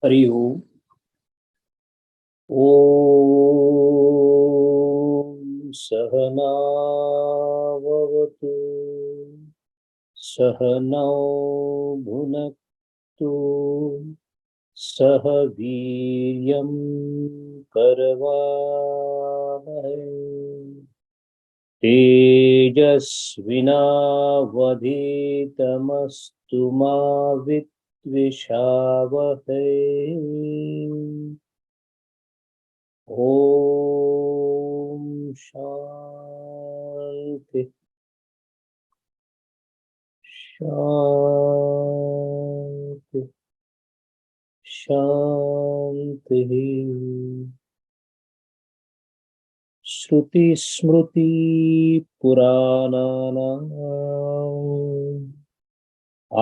हरि ओम। ओम सहनावतु सहनौ भुनक्तु सह वीर्यं करवावहै तेजस्विनावधीतमस्तु मा विद्विषावहै। ओम शांति शांति शांति। श्रुति स्मृति पुराणानाम्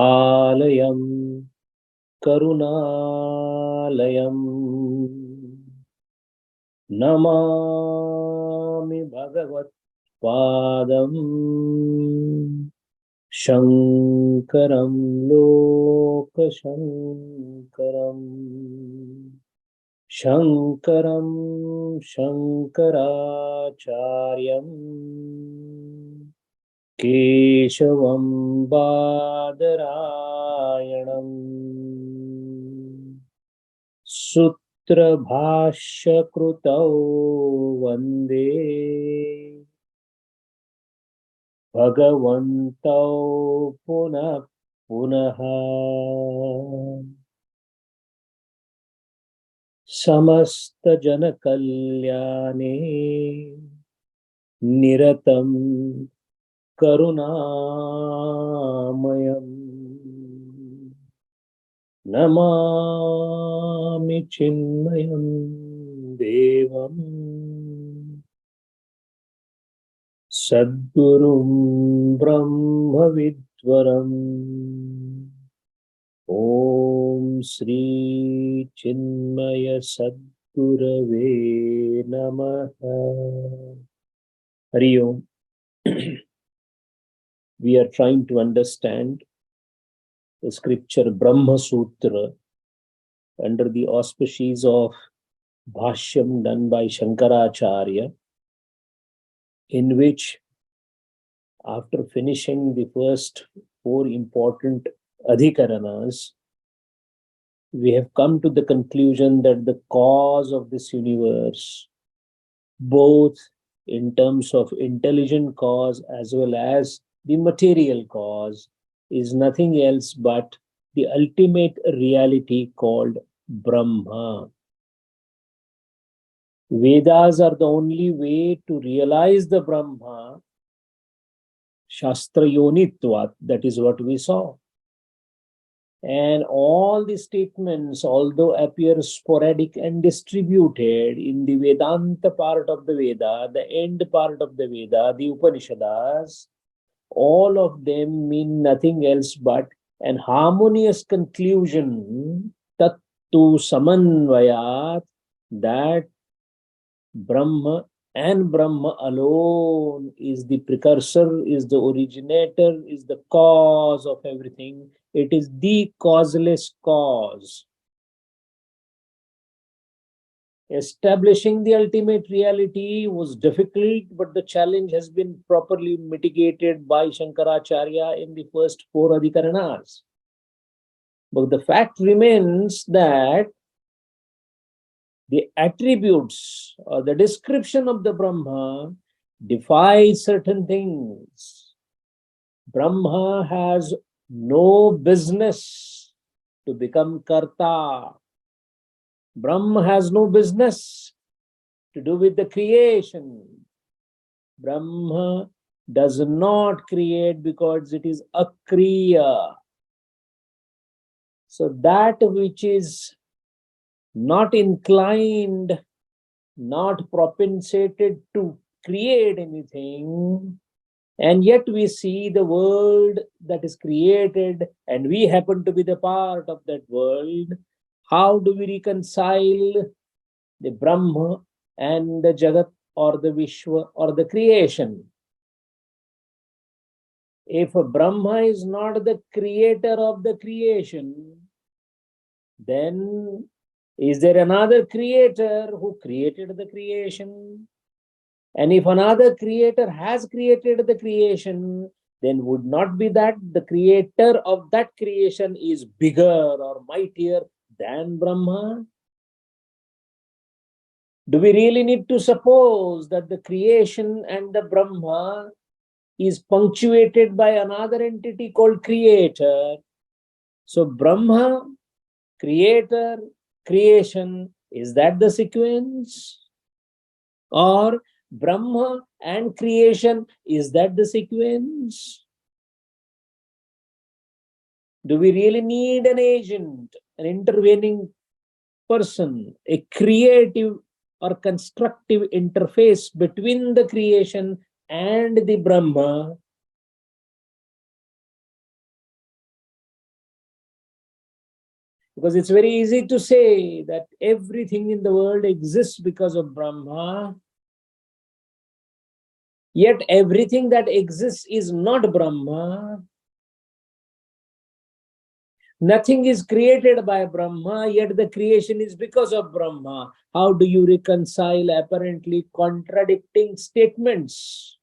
आलयं करुणालयम् नमामि भगवत्पादं शंकरं लोकशंकरम् शंकरं शंकराचार्यं केशवं बादरायणम् सूत्रभाष्यकृतौ वन्दे भगवन्तौ पुनः पुनः। समस्तजनकल्याणे निरतं करुणामयम् नमामि चिन्मयं देवं सद्गुरुं ब्रह्मविद्वरम्। ओम श्री चिन्मय सद्गुरवे नमः। हरि ओम। We are trying to understand the scripture Brahma Sutra under the auspices of Bhashyam done by Shankaracharya, in which, after finishing the first four important adhikaranas, we have come to the conclusion that the cause of this universe, both in terms of intelligent cause as well as the material cause, is nothing else but the ultimate reality called Brahma. Vedas are the only way to realize the Brahma. Shastra Yonitvat, that is what we saw. And all the statements, although appear sporadic and distributed in the Vedanta part of the Veda, the end part of the Veda, the Upanishads, all of them mean nothing else but an harmonious conclusion, tattu samanvayat, that Brahma and Brahma alone is the precursor, is the originator, is the cause of everything. It is the causeless cause. Establishing the ultimate reality was difficult, but the challenge has been properly mitigated by Shankaracharya in the first four adhikaranas. But the fact remains that the attributes or the description of the Brahma defies certain things. Brahma has no business to become Karta. Brahma has no business to do with the creation. Brahma does not create because it is akriya. So that which is not inclined, not propensated to create anything, and yet we see the world that is created and we happen to be the part of that world. How do we reconcile the Brahma and the Jagat or the Vishwa or the creation? If Brahma is not the creator of the creation, then is there another creator who created the creation? And if another creator has created the creation, then would not be that the creator of that creation is bigger or mightier than Brahma? Do we really need to suppose that the creation and the Brahma is punctuated by another entity called creator? So Brahma, creator, creation, is that the sequence? Or Brahma and creation, is that the sequence? Do we really need an agent, an intervening person, a creative or constructive interface between the creation and the Brahma? Because it's very easy to say that everything in the world exists because of Brahma, yet everything that exists is not Brahma. Nothing is created by Brahma, yet the creation is because of Brahma. How do you reconcile apparently contradicting statements?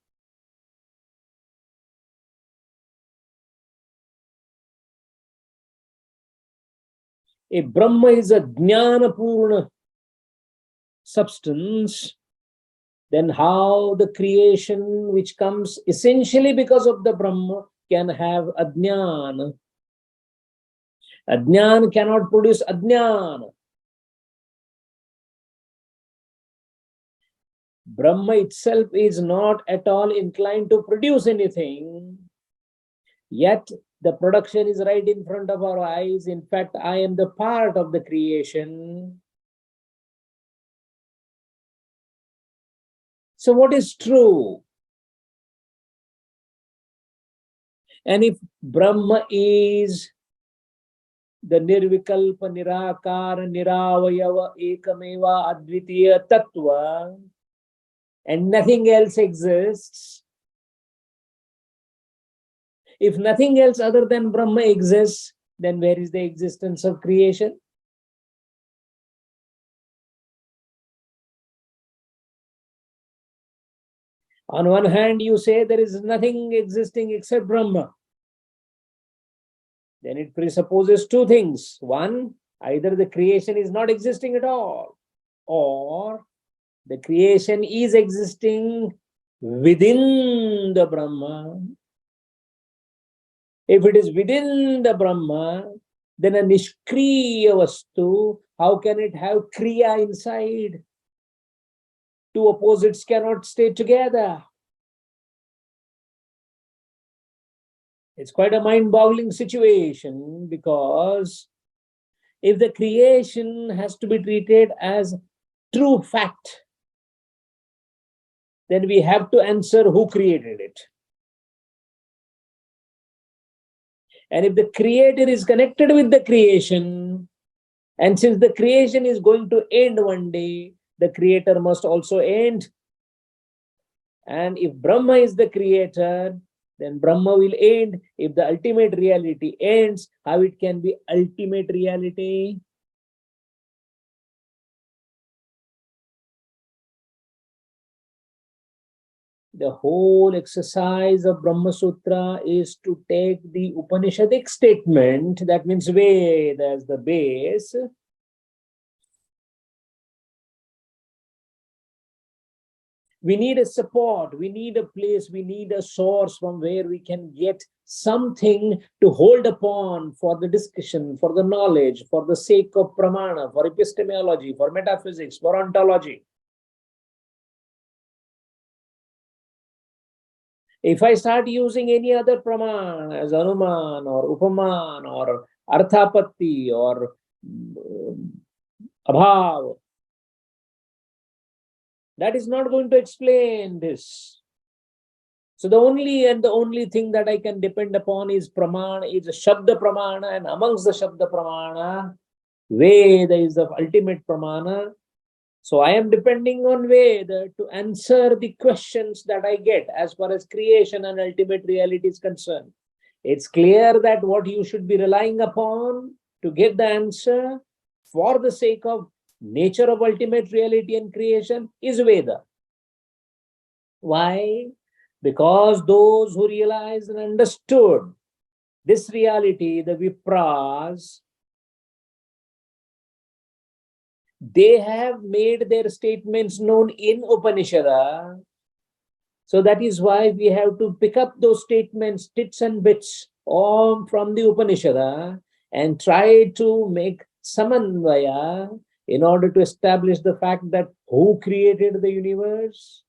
If Brahma is a Jnana-purna substance, then how the creation which comes essentially because of the Brahma can have Ajnana? Ajnana cannot produce Ajnana. Brahma itself is not at all inclined to produce anything, yet the production is right in front of our eyes. In fact, I am the part of the creation. So what is true? And if Brahma is the Nirvikalpa, Nirakara, Niravayava, Ekameva, Advitiya Tattva, and nothing else exists, if nothing else other than Brahma exists, then where is the existence of creation? On one hand, you say there is nothing existing except Brahma. Then it presupposes two things. One, either the creation is not existing at all, or the creation is existing within the Brahma. If it is within the Brahma, then a Nishkriya Vastu, how can it have Kriya inside? Two opposites cannot stay together. It's quite a mind-boggling situation, because if the creation has to be treated as true fact, then we have to answer who created it. And if the creator is connected with the creation, and since the creation is going to end one day, the creator must also end. And if Brahma is the creator, then Brahma will end. If the ultimate reality ends, how it can be ultimate reality? The whole exercise of Brahma Sutra is to take the Upanishadic statement, that means Veda as the base, we need a support, we need a place, we need a source from where we can get something to hold upon for the discussion, for the knowledge, for the sake of pramana, for epistemology, for metaphysics, for ontology. If I start using any other pramana as Anuman or Upaman or Arthapatti or Abhav, that is not going to explain this. So the only thing that I can depend upon is pramana, is a Shabda pramana, and amongst the Shabda pramana, Veda is the ultimate pramana. So I am depending on Veda to answer the questions that I get as far as creation and ultimate reality is concerned. It's clear that what you should be relying upon to get the answer for the sake of nature of ultimate reality and creation is Veda. Why? Because those who realized and understood this reality, the Vipras, they have made their statements known in Upanishad. So that is why we have to pick up those statements, tits and bits, all from the Upanishad, and try to make samanvaya in order to establish the fact that who created the universe?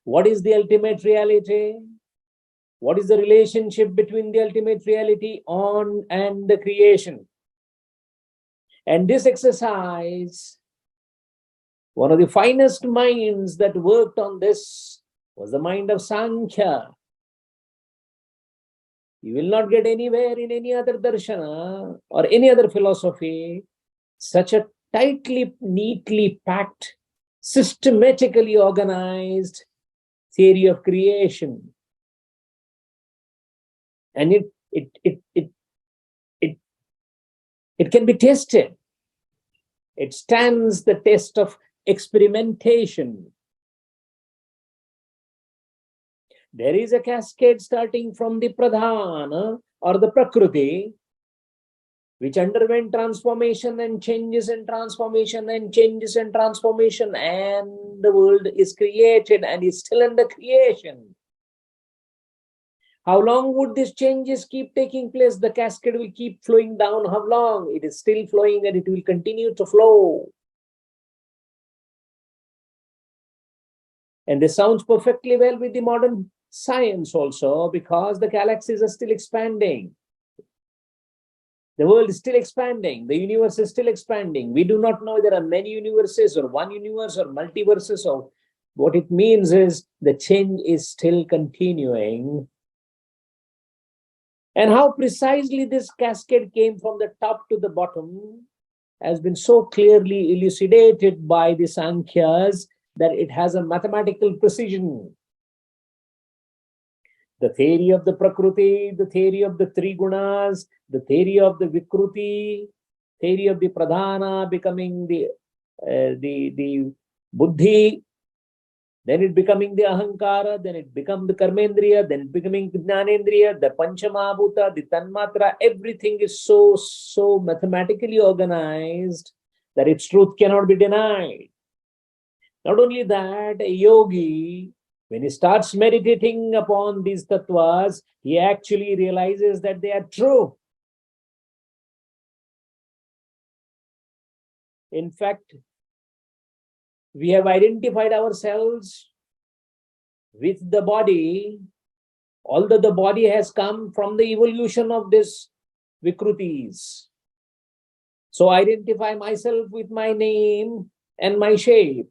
What is the ultimate reality? What is the relationship between the ultimate reality and the creation? And this exercise, one of the finest minds that worked on this was the mind of Sankhya. You will not get anywhere in any other darshana or any other philosophy such a tightly, neatly packed, systematically organized theory of creation. And it can be tested. It stands the test of experimentation. There is a cascade starting from the pradhana or the prakriti, which underwent transformation and changes and transformation and changes and transformation, and the world is created and is still under creation. How long would these changes keep taking place? The cascade will keep flowing down. How long? It is still flowing and it will continue to flow. And this sounds perfectly well with the modern science also, because the galaxies are still expanding. The world is still expanding. The universe is still expanding. We do not know there are many universes or one universe or multiverses. Or what it means is the change is still continuing. And how precisely this cascade came from the top to the bottom has been so clearly elucidated by the Sankhyas that it has a mathematical precision. The theory of the Prakriti, the theory of the three gunas, the theory of the Vikruti, theory of the Pradhana becoming the Buddhi, then it becoming the Ahankara, then it becomes the Karmendriya, then it becoming Jnanendriya, the Panchamahabhuta, the Tanmatra. Everything is so mathematically organized that its truth cannot be denied. Not only that, a yogi, when he starts meditating upon these tattvas, he actually realizes that they are true. In fact, we have identified ourselves with the body, although the body has come from the evolution of these Vikrutis. So I identify myself with my name and my shape.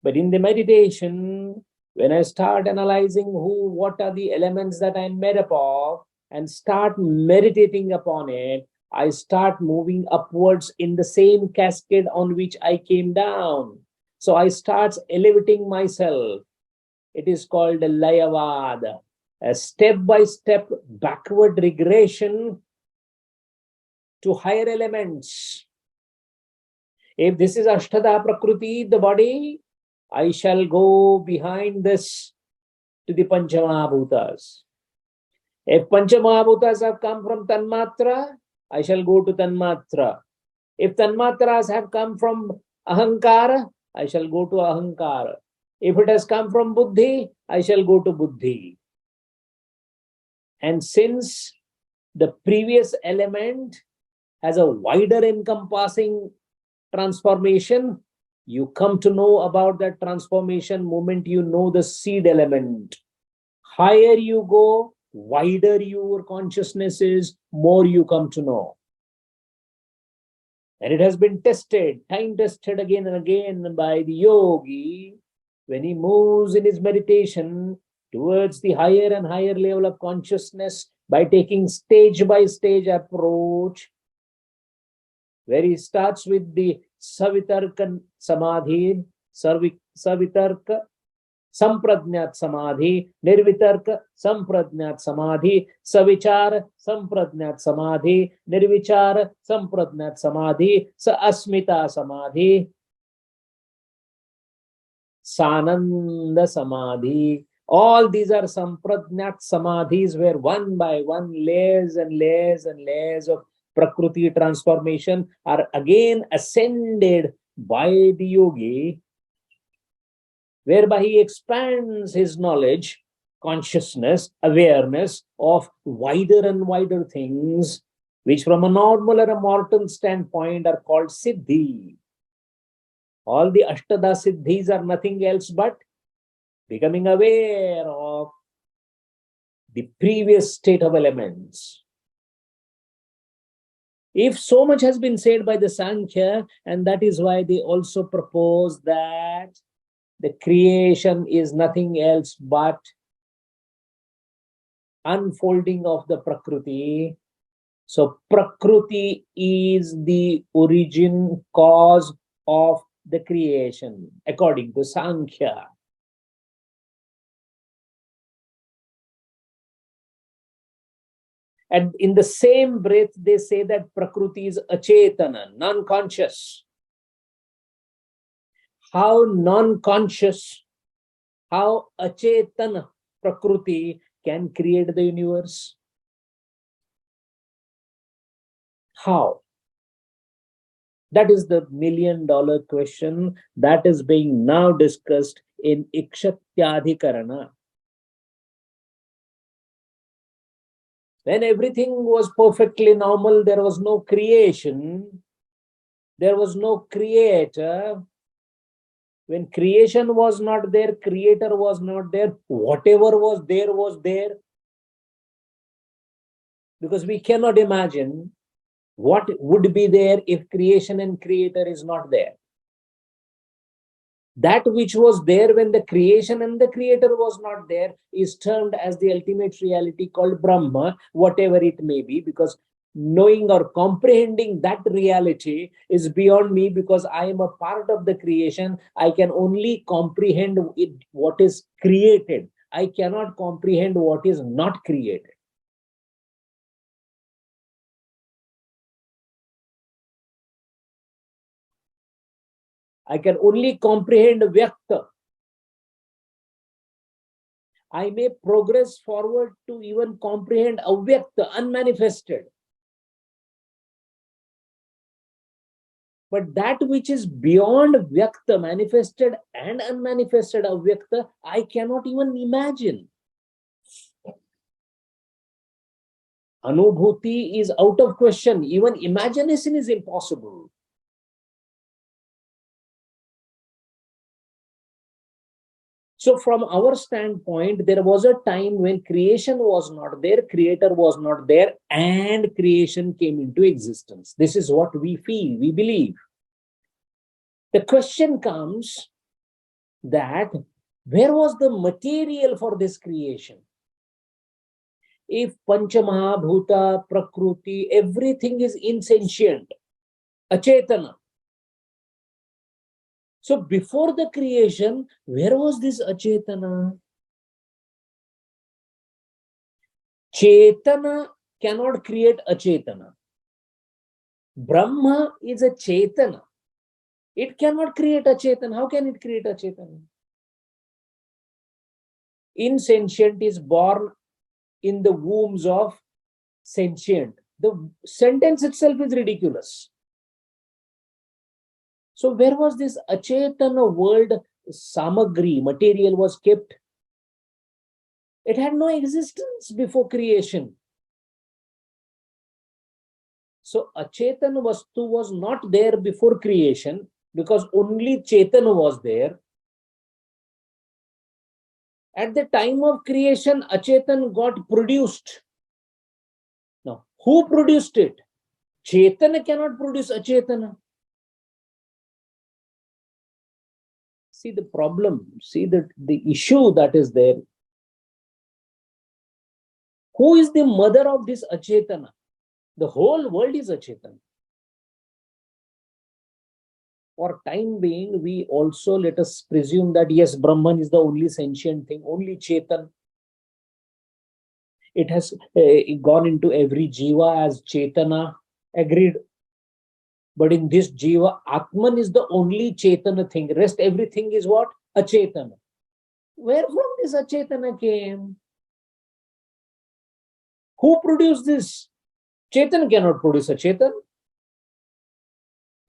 But in the meditation, when I start analyzing what are the elements that I'm made up of and start meditating upon it, I start moving upwards in the same cascade on which I came down. So I start elevating myself. It is called a layavad, a step-by-step backward regression to higher elements. If this is Ashtada Prakriti, the body, I shall go behind this to the Panchamahabhutas. If Panchamahabhutas have come from Tanmatra, I shall go to Tanmatra. If Tanmatras have come from Ahankara, I shall go to Ahankara. If it has come from Buddhi, I shall go to Buddhi. And since the previous element has a wider encompassing transformation, you come to know about that transformation moment you know the seed element. Higher you go, wider your consciousness is, more you come to know. And it has been tested, time tested again and again by the yogi when he moves in his meditation towards the higher and higher level of consciousness by taking stage by stage approach, where he starts with the Savitarka Samadhi, Savitarka संप्रज्ञात समाधि, निर्वितर्क संप्रज्ञात समाधि, सविचार संप्रज्ञात समाधि, निर्विचार संप्रज्ञात समाधि, स अस्मिता समाधि, Sananda Samadhi. All these are Samprajnat Samadhis where one by one layers and layers and layers of Prakriti transformation are again ascended by the yogi, whereby he expands his knowledge, consciousness, awareness of wider and wider things, which from a normal or a mortal standpoint are called Siddhi. All the Ashtada Siddhis are nothing else but becoming aware of the previous state of elements. If so much has been said by the Sankhya, and that is why they also propose that the creation is nothing else but unfolding of the Prakriti. So Prakriti is the origin, cause of the creation, according to Sankhya. And in the same breath, they say that Prakriti is achetana, non-conscious. How non-conscious, how achetana Prakriti can create the universe? How? That is the million-dollar question that is being now discussed in Ikshatyadhikarana. When everything was perfectly normal, there was no creation, there was no creator. When creation was not there, creator was not there, whatever was there. Because we cannot imagine what would be there if creation and creator is not there. That which was there when the creation and the creator was not there is termed as the ultimate reality called Brahma, whatever it may be, because knowing or comprehending that reality is beyond me, because I am a part of the creation. I can only comprehend what is created. I cannot comprehend what is not created. I can only comprehend Vyakta. I may progress forward to even comprehend Avyakta, unmanifested. But that which is beyond Vyakta, manifested and unmanifested Avyakta, I cannot even imagine. Anubhuti is out of question. Even imagination is impossible. So from our standpoint, there was a time when creation was not there, creator was not there, and creation came into existence. This is what we feel, we believe. The question comes that where was the material for this creation? If Panchamahabhuta, Prakriti, everything is insentient, achetana. So before the creation, where was this achetana? Chetana cannot create achetana. Brahma is a chetana. It cannot create achetana. How can it create achetana? Insentient is born in the wombs of sentient. The sentence itself is ridiculous. So where was this achetana world samagri, material was kept? It had no existence before creation. So achetana vastu was not there before creation because only chetana was there. At the time of creation, achetana got produced. Now, who produced it? Chetana cannot produce achetana. See the problem, see the issue that is there. Who is the mother of this achetana? The whole world is achetana. For time being, we also let us presume that yes, Brahman is the only sentient thing, only Chetan. It has gone into every jiva as Chetana, agreed. But in this jiva, Atman is the only Chetana thing. Rest everything is what? Achetana. Where from this Achetana came? Who produced this? Chetan cannot produce a Chetan.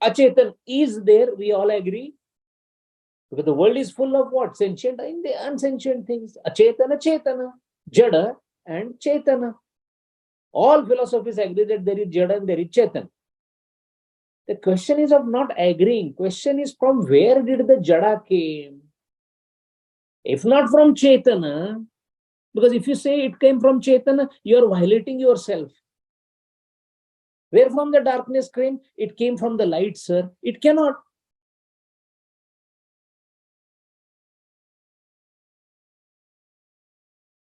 Achetan is there, we all agree. Because the world is full of what? Sentient and the unsentient things. Achetana, Chetana, Jada and Chetana. All philosophies agree that there is Jada and there is Chetan. The question is of not agreeing. Question is from where did the Jada came? If not from Chetana, because if you say it came from Chetana, you are violating yourself. Where from the darkness came? It came from the light, sir. It cannot.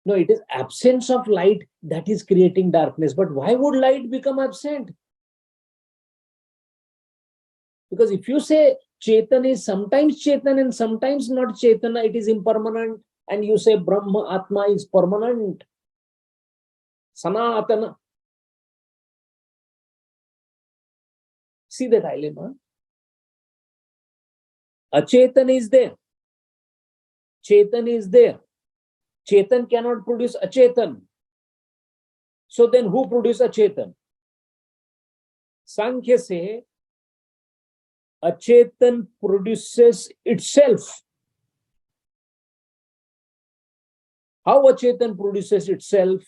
No, it is absence of light that is creating darkness. But why would light become absent? Because if you say Chetan is sometimes Chetan and sometimes not Chetana, it is impermanent. And you say Brahma Atma is permanent. Sanatana. See the dilemma. Achetan is there. Chetan is there. Chetan cannot produce Achetan. So then who produces Achetan? Sankhya say Achetan produces itself. How Achetan produces itself?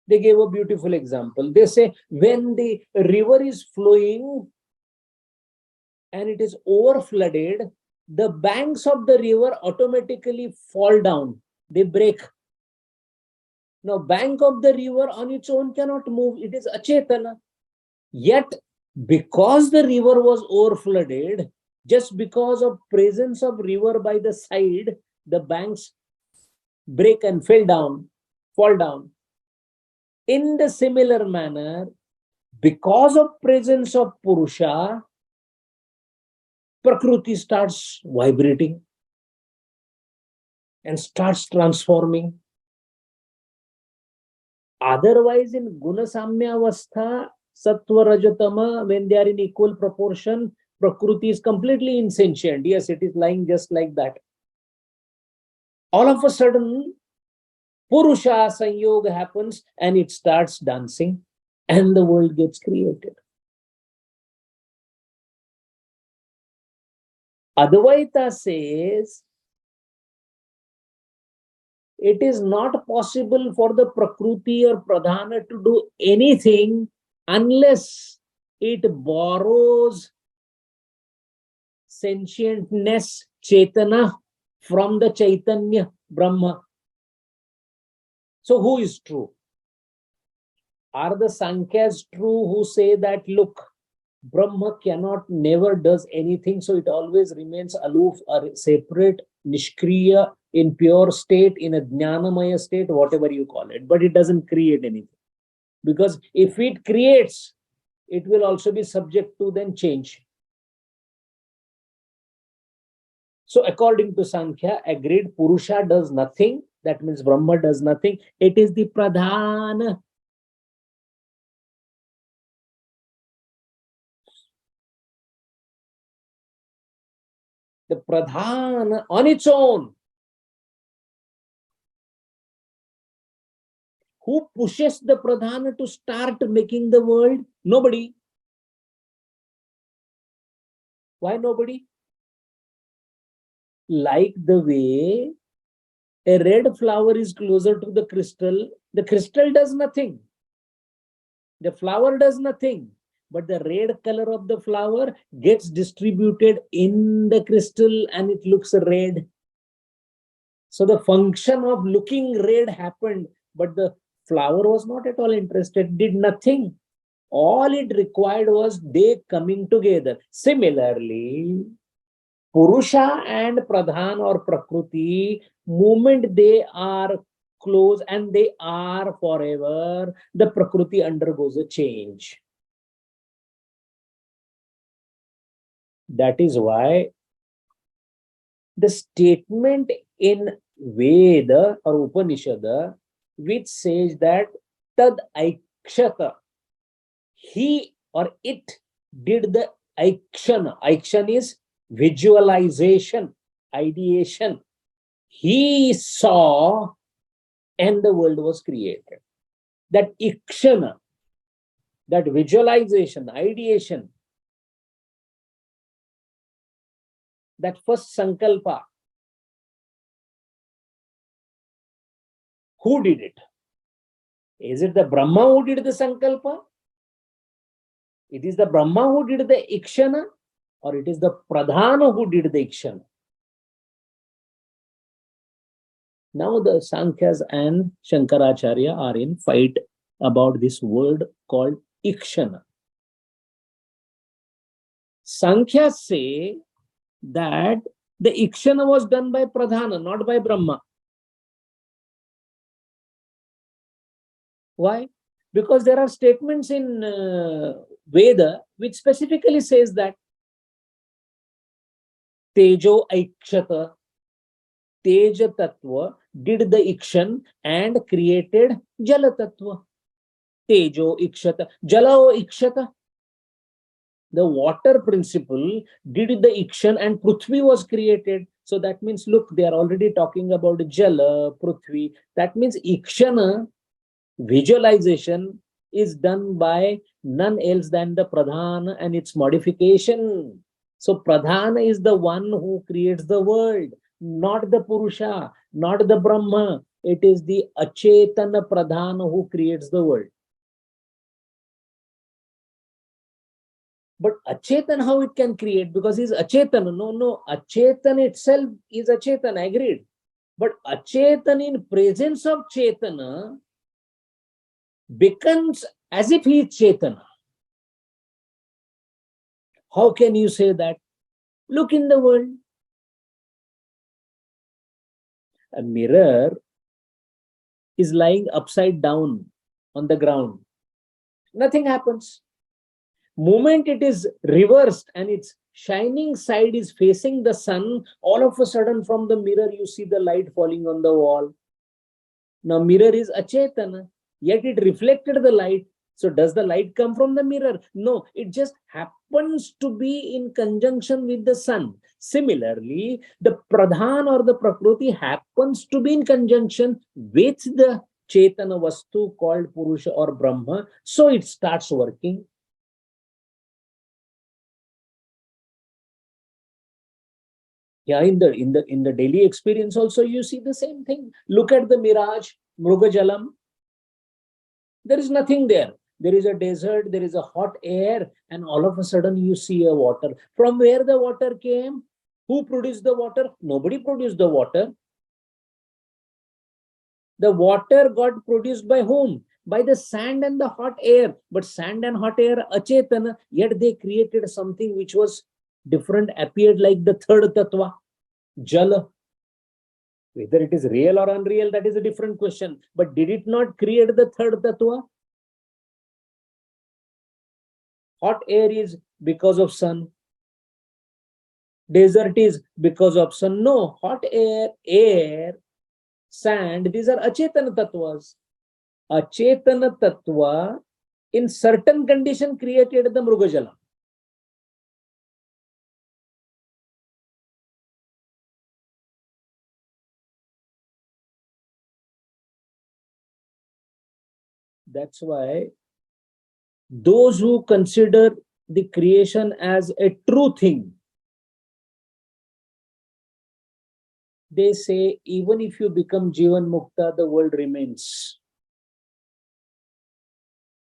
They gave a beautiful example. They say when the river is flowing and it is over flooded, the banks of the river automatically fall down. They break. Now, bank of the river on its own cannot move. It is Achetana. Yet, because the river was over flooded, just because of presence of river by the side, the banks break and fall down. In the similar manner, because of presence of Purusha, Prakriti starts vibrating and starts transforming. Otherwise, in Guna Samya Avastha, Sattva Rajatama, when they are in equal proportion, Prakriti is completely insentient. Yes, it is lying just like that. All of a sudden, Purusha Sanyoga happens and it starts dancing and the world gets created. Advaita says, it is not possible for the Prakriti or Pradhana to do anything unless it borrows sentientness, Chetana, from the Chaitanya, Brahma. So who is true? Are the Sankhya's true who say that, look, Brahma never does anything, so it always remains aloof or separate, Nishkriya, in pure state, in a Jnanamaya state, whatever you call it, but it doesn't create anything. Because if it creates, it will also be subject to then change. So according to Sankhya, agreed, Purusha does nothing. That means Brahma does nothing. It is the Pradhana. The Pradhana on its own. Who pushes the Pradhana to start making the world? Nobody. Why nobody? Like the way a red flower is closer to the crystal does nothing. The flower does nothing. But the red color of the flower gets distributed in the crystal and it looks red. So the function of looking red happened, but the flower was not at all interested, did nothing. All it required was they coming together. Similarly, Purusha and Pradhan or Prakriti, moment they are close and they are forever, the Prakriti undergoes a change. That is why the statement in Veda or Upanishad which says that tad aikshata, he or it did the aikshan. Aikshan is visualization, ideation. He saw and the world was created. That ikshana, that visualization, ideation, that first sankalpa, who did it? Is it the Brahma who did the sankalpa? It is the Brahma who did the ikshana, or it is the Pradhana who did the ikshana? Now the Sankhyas and Shankaracharya are in fight about this word called ikshana. Sankhya say that the ikshana was done by Pradhana, not by Brahma. Why? Because there are statements in Veda which specifically says that Tejo Aikshata, Teja Tattva did the ikshan and created Jala Tattva. Tejo Ikshata, Jalao Ikshata. The water principle did the ikshan and Prithvi was created. So that means, look, they are already talking about Jala, Prithvi. That means ikshana, visualization, is done by none else than the Pradhana and its modification. So Pradhana is the one who creates the world, not the Purusha, not the Brahma. It is the Achetana Pradhana who creates the world. But Achetan, how it can create? Because he's Achetan. No, Achetan itself is Achetan, agreed. But Achetan in presence of Chetana becomes as if he is Chetana. How can you say that? Look in the world. A mirror is lying upside down on the ground. Nothing happens. Moment it is reversed and its shining side is facing the sun, all of a sudden from the mirror you see the light falling on the wall. Now mirror is achetana, yet it reflected the light. So does the light come from the mirror? No, it just happens to be in conjunction with the sun. Similarly, the pradhan or the prakriti happens to be in conjunction with the chetana vastu called Purusha or Brahma. So it starts working. Yeah, in the daily experience also you see the same thing. Look at the mirage, Mrugajalam. There is nothing there. There is a desert, there is a hot air, and all of a sudden you see a water. From where the water came? Who produced the water? Nobody produced the water. The water got produced by whom? By the sand and the hot air. But sand and hot air achetana, yet they created something which was different, appeared like the third tattva, Jala. Whether it is real or unreal, that is a different question. But did it not create the third tattva? Hot air is because of sun. Desert is because of sun. No, hot air, sand, these are achetana tattvas. Achetana tattva in certain condition created the Mrugajala. That's why those who consider the creation as a true thing, they say even if you become Jivan Mukta, the world remains.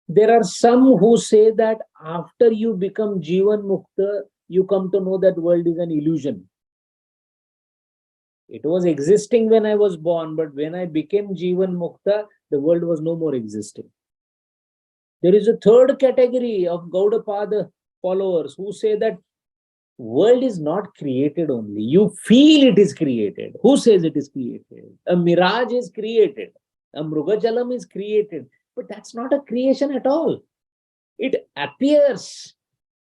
There are some who say that after you become Jivan Mukta, you come to know that world is an illusion. It was existing when I was born, but when I became Jivan Mukta, the world was no more existing. There is a third category of Gaudapada followers who say that world is not created only. You feel it is created. Who says it is created? A mirage is created. A Mrugajalam is created. But that's not a creation at all. It appears.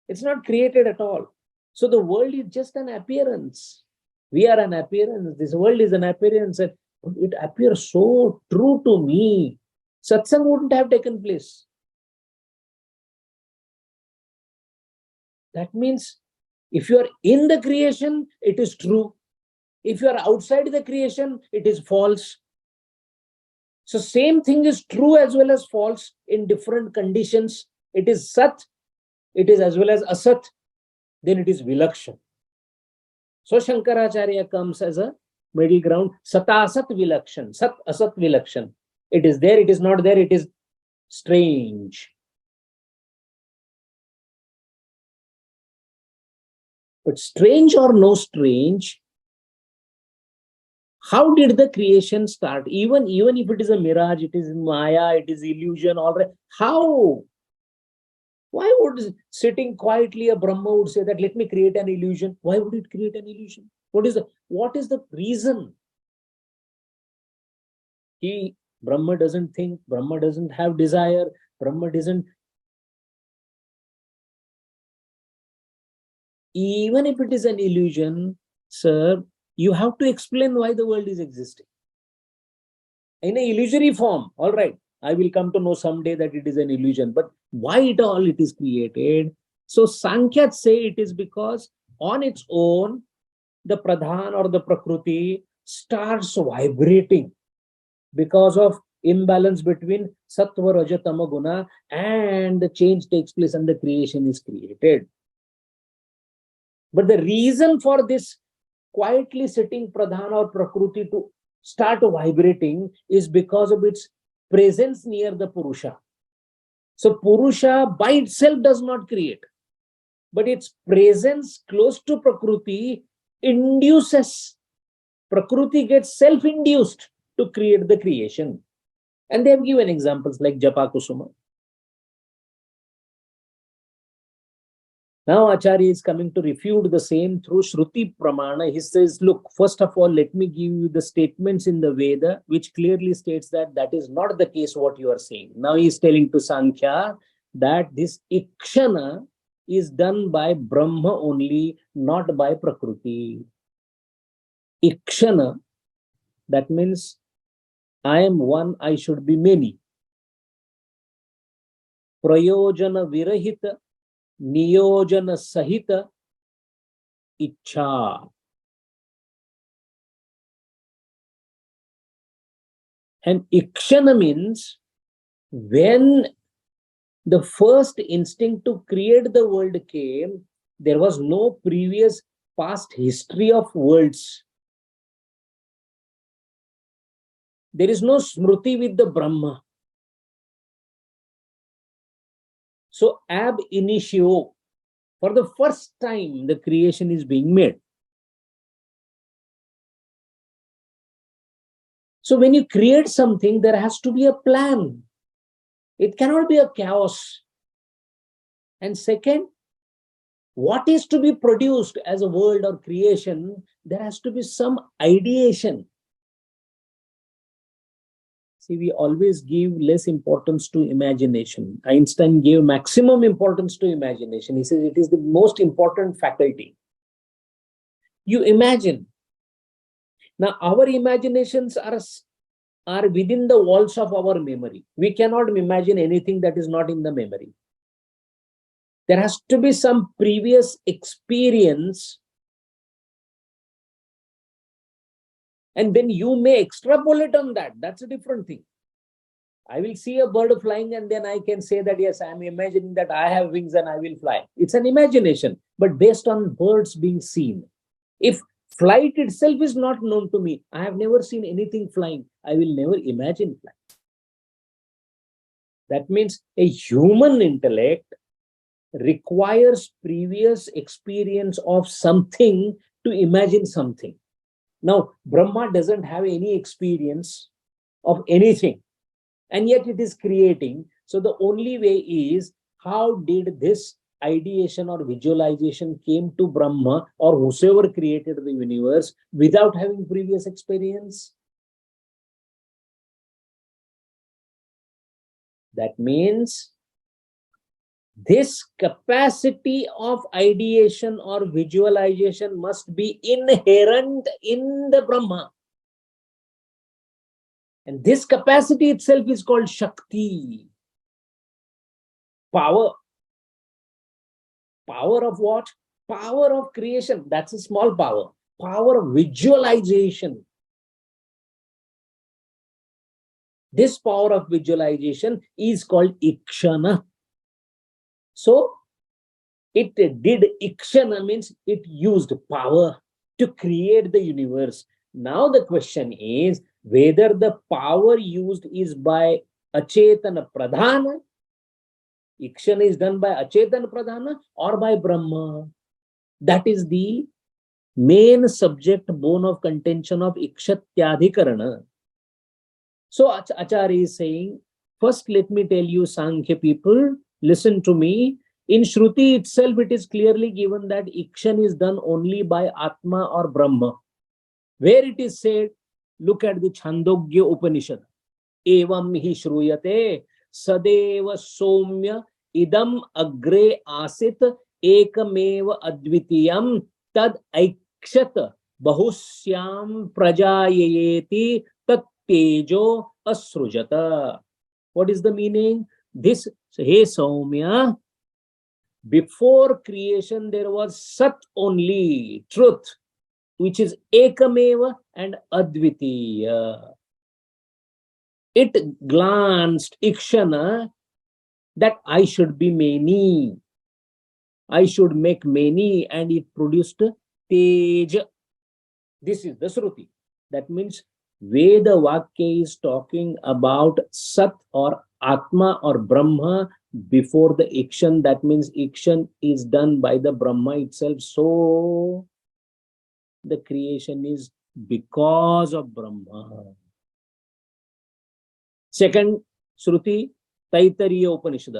It's not created at all. So the world is just an appearance. We are an appearance. This world is an appearance. And it appears so true to me. Satsang wouldn't have taken place. That means if you are in the creation, it is true. If you are outside the creation, it is false. So same thing is true as well as false in different conditions. It is Sat, it is as well as Asat, then it is Vilakshan. So Shankaracharya comes as a middle ground, Satasat Vilakshan, Sat Asat Vilakshan. It is there, it is not there, it is strange. But strange or no strange, how did the creation start? Even if it is a mirage, it is Maya, it is illusion, all right. How? Why would sitting quietly a Brahma would say that let me create an illusion? Why would it create an illusion? What is the reason? Brahma doesn't think, Brahma doesn't have desire, Brahma doesn't. Even if it is an illusion, sir, you have to explain why the world is existing. In an illusory form, all right, I will come to know someday that it is an illusion, but why it is created? So Sankhya say it is because on its own, the Pradhan or the Prakriti starts vibrating because of imbalance between Sattva, Raja, Tama, Guna, and the change takes place and the creation is created. But the reason for this quietly sitting Pradhan or Prakriti to start vibrating is because of its presence near the Purusha. So Purusha by itself does not create, but its presence close to Prakriti induces. Prakriti gets self-induced to create the creation. And they have given examples like Japa Kusuma. Now Acharya is coming to refute the same through Shruti Pramana. He says, look, first of all, let me give you the statements in the Veda, which clearly states that that is not the case what you are saying. Now he is telling to Sankhya that this Ikshana is done by Brahma only, not by Prakriti. Ikshana, that means I am one, I should be many. Prayojana Virahita, Niyojana Sahita, Ichha. And Ikshana means when the first instinct to create the world came, there was no previous past history of worlds. There is no Smruti with the Brahma. So ab initio, for the first time, the creation is being made. So when you create something, there has to be a plan. It cannot be a chaos. And second, what is to be produced as a world or creation, there has to be some ideation. See, we always give less importance to imagination. Einstein gave maximum importance to imagination. He says it is the most important faculty. You imagine. Now, our imaginations are within the walls of our memory. We cannot imagine anything that is not in the memory. There has to be some previous experience, and then you may extrapolate on that. That's a different thing. I will see a bird flying and then I can say that, yes, I'm imagining that I have wings and I will fly. It's an imagination, but based on birds being seen. If flight itself is not known to me, I have never seen anything flying, I will never imagine flying. That means a human intellect requires previous experience of something to imagine something. Now, Brahma doesn't have any experience of anything, and yet it is creating. So the only way is, how did this ideation or visualization came to Brahma or whosoever created the universe without having previous experience? That means This capacity of ideation or visualization must be inherent in the Brahma. And this capacity itself is called Shakti. Power. Power of what? Power of creation. That's a small power. Power of visualization. This power of visualization is called Ikshana. So, it did Ikshana means it used power to create the universe. Now the question is whether the power used is by Achetana Pradhana. Ikshana is done by Achetana Pradhana or by Brahma. That is the main subject bone of contention of Ikshatyadhikarana. So Acharya is saying, first let me tell you, Sankhya people, listen to me. In Shruti itself, it is clearly given that Ikshan is done only by Atma or Brahma. Where it is said, look at the Chandogya Upanishad. Evam hi shruyate sadeva somya idam agre asit ekameva advitiyam tad aikshat bahusyam prajayayeti tat tejo asrujata. What is the meaning? This, hey Saumya, before creation there was Sat only, truth, which is Ekameva and Advitiya. It glanced, Ikshana, that I should be many. I should make many, and it produced Tej. This is the Shruti. That means Veda Vakya is talking about Sat or Atma or Brahma before the Ikshan. That means Ikshan is done by the Brahma itself. So the creation is because of Brahma. Second Shruti, Taittiriya Upanishad.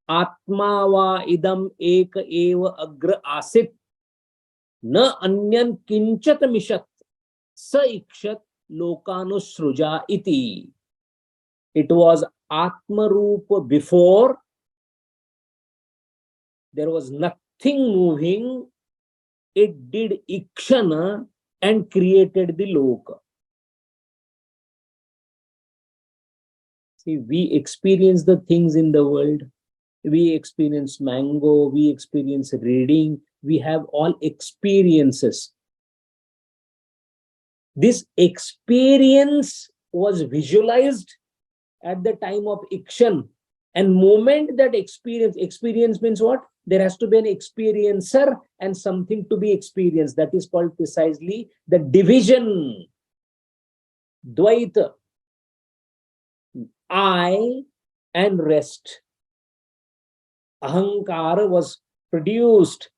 Atma va idam ek eva agra asit na anyan kinchat mishat sa ikshat lokanusruja iti. It was Atma Rupa before. There was nothing moving. It did Ikshana and created the Loka. See, we experience the things in the world. We experience mango, we experience reading, we have all experiences. This experience was visualized at the time of Ikshan. And moment that experience means what? There has to be an experiencer and something to be experienced. That is called precisely the division. Dvaita. I and rest. Ahankara was produced.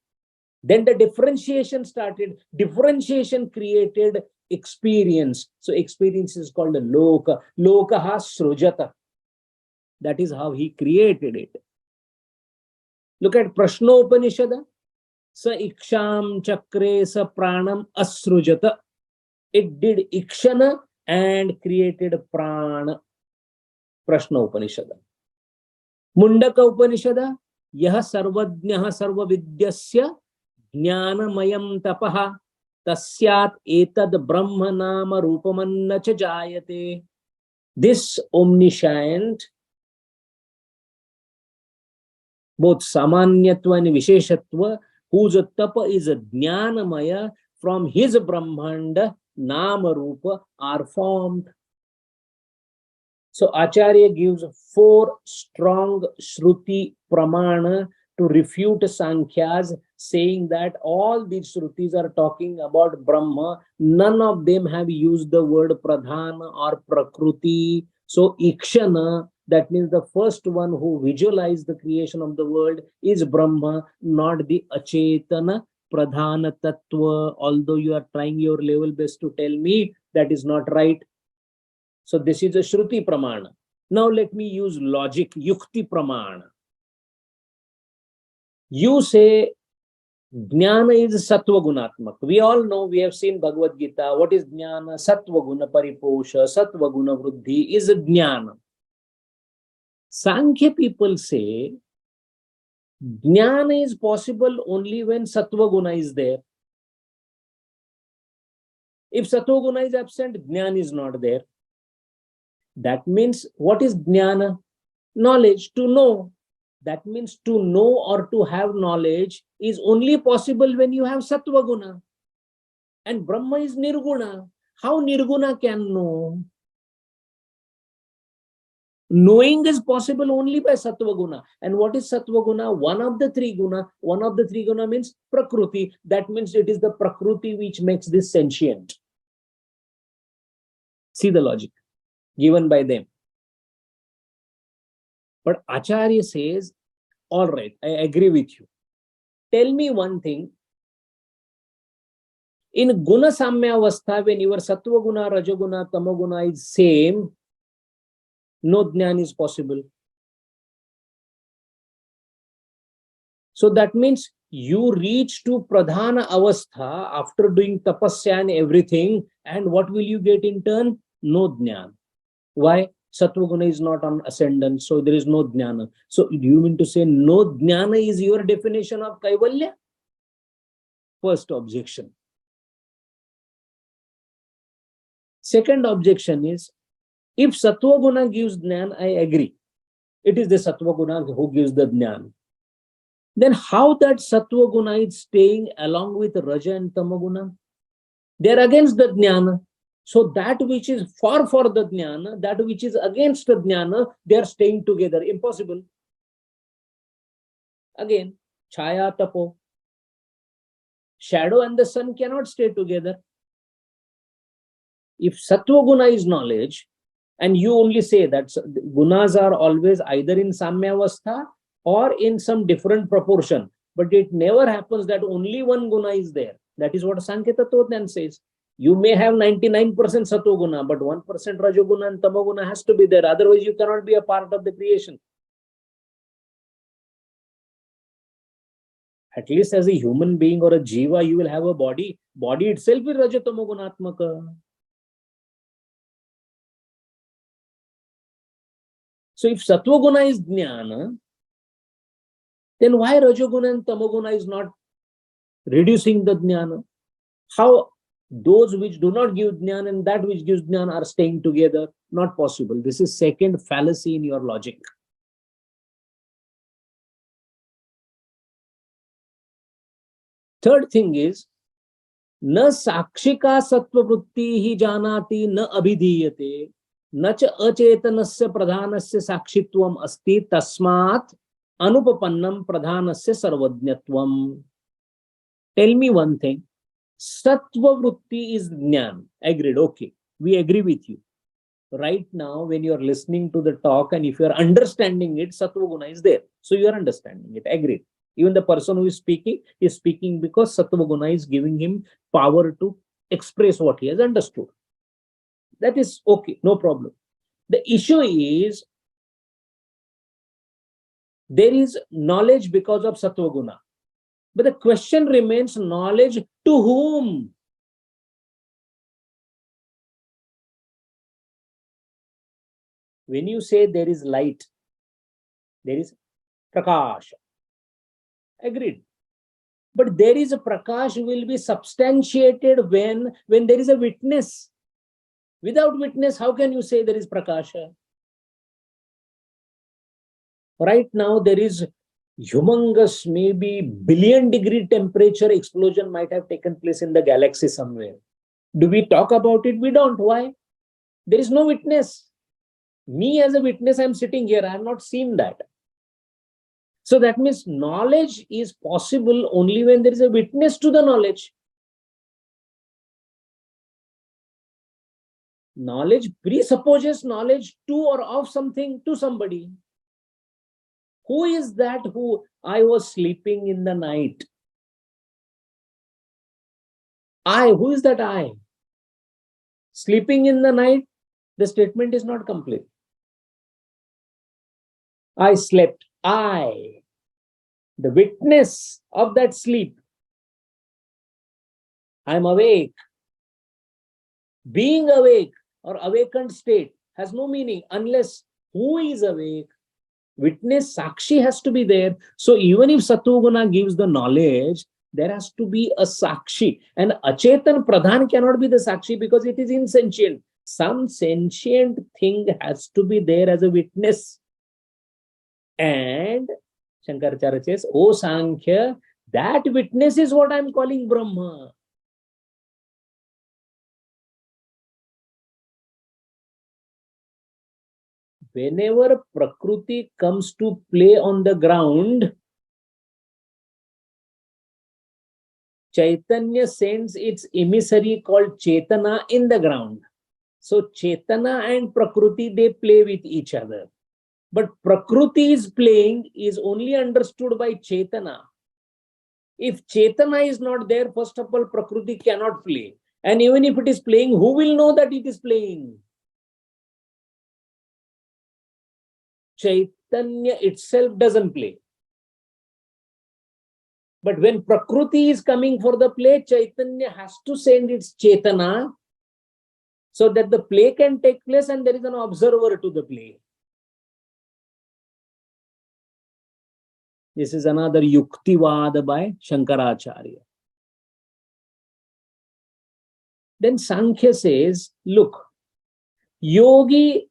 Then the differentiation started. Differentiation created experience. So experience is called a loka. Lokaha srujata. That is how he created it. Look at Prashnopanishad. Sa iksham chakre sa pranam asrujata. It did ikshana and created prana. Prashnopanishad. Mundaka Upanishad. Yah sarvajnah sarvavidyasya jnanamayam tapaha tasyat etad brahma nama rupamanna cha jayate. This omniscient, both samanyatva and visheshatva, whose tapa is a jnanamaya, from his brahmanda nama rupa are formed. So Acharya gives 4 strong Shruti Pramana to refute Sankhya's, saying that all these Shrutis are talking about Brahma. None of them have used the word Pradhana or Prakruti. So Ikshana, that means the first one who visualized the creation of the world, is Brahma, not the Achetana Pradhana Tattva. Although you are trying your level best to tell me that is not right. So this is a Shruti Pramana. Now let me use logic, Yukti Pramana. You say Jnana is Sattva Gunatmak. We all know, we have seen Bhagavad Gita. What is Jnana? Sattva Guna Pariposha, Sattva Guna Vruddhi is Jnana. Sankhya people say Jnana is possible only when Sattva Guna is there. If Sattva Guna is absent, Jnana is not there. That means, what is Jnana? Knowledge, to know. That means to know or to have knowledge is only possible when you have Sattva Guna. And Brahma is Nirguna. How Nirguna can know? Knowing is possible only by Sattva Guna. And what is Sattva Guna? One of the three guna. One of the three guna means Prakriti. That means it is the Prakriti which makes this sentient. See the logic given by them. But Acharya says, all right, I agree with you. Tell me one thing. In Guna Samyavastha, when your Sattva Guna, Rajaguna, Tamaguna is same, no Jnana is possible. So that means you reach to Pradhana Avastha after doing tapasya and everything, and what will you get in turn? No Jnana. Why? Sattva Guna is not on ascendant, so there is no Jnana. So do you mean to say no Jnana is your definition of Kaivalya? First objection. Second objection is, if Sattva Guna gives Jnana, I agree. It is the Sattva Guna who gives the Jnana. Then how that Sattva Guna is staying along with Raja and Tamaguna? They are against the Jnana. So that which is for the Jnana, that which is against the Jnana, they are staying together. Impossible. Again, Chaya Tapo. Shadow and the sun cannot stay together. If Sattva Guna is knowledge, and you only say that gunas are always either in Samyavastha or in some different proportion, but it never happens that only one guna is there. That is what Sankhya Tattva says. You may have 99% Sattva Guna, but 1% Rajoguna and Tamaguna has to be there. Otherwise, you cannot be a part of the creation. At least as a human being or a jiva, you will have a body. Body itself is Rajatamagunatmaka. So if Sattva Guna is Jnana, then why Rajoguna and Tamaguna is not reducing the Jnana? How those which do not give Jnana and that which gives Jnana are staying together? Not possible. This is second fallacy in your logic. Third thing is, na sakshika sattva vritti hi janati na abhidhiyate na cha acetanasya pradhanasya sakshitvam asti tasmat anupapannam pradhanasya sarvajnatvam. Tell me one thing. Sattva vritti is jnana. Agreed. Okay. We agree with you. Right now, when you are listening to the talk and if you are understanding it, Sattva Guna is there. So you are understanding it. Agreed. Even the person who is speaking because Sattva Guna is giving him power to express what he has understood. That is okay, no problem. The issue is, there is knowledge because of Sattva Guna. But the question remains, knowledge to whom? When you say there is light, there is prakash. Agreed. But there is a prakash will be substantiated when there is a witness. Without witness, how can you say there is prakasha? Right now, there is humongous, maybe billion-degree temperature explosion might have taken place in the galaxy somewhere. Do we talk about it? We don't. Why? There is no witness. Me as a witness, I am sitting here. I have not seen that. So that means knowledge is possible only when there is a witness to the knowledge. Knowledge presupposes knowledge to or of something to somebody. Who is that who I was sleeping in the night? Who is that I? Sleeping in the night, the statement is not complete. I slept. I, the witness of that sleep. I am awake. Being awake or awakened state has no meaning unless who is awake. Witness, Sakshi has to be there. So even if Satoguna gives the knowledge, there has to be a Sakshi. And Achetan Pradhan cannot be the Sakshi because it is insentient. Some sentient thing has to be there as a witness. And Shankaracharya says, O Sankhya, that witness is what I am calling Brahma. Whenever Prakriti comes to play on the ground, Chaitanya sends its emissary called Chetana in the ground. So Chetana and Prakriti, they play with each other. But Prakriti is playing is only understood by Chetana. If Chetana is not there, first of all, Prakriti cannot play. And even if it is playing, who will know that it is playing? Chaitanya itself doesn't play. But when Prakriti is coming for the play, Chaitanya has to send its Chetana so that the play can take place and there is an observer to the play. This is another Yuktivad by Shankaracharya. Then Sankhya says, look, yogi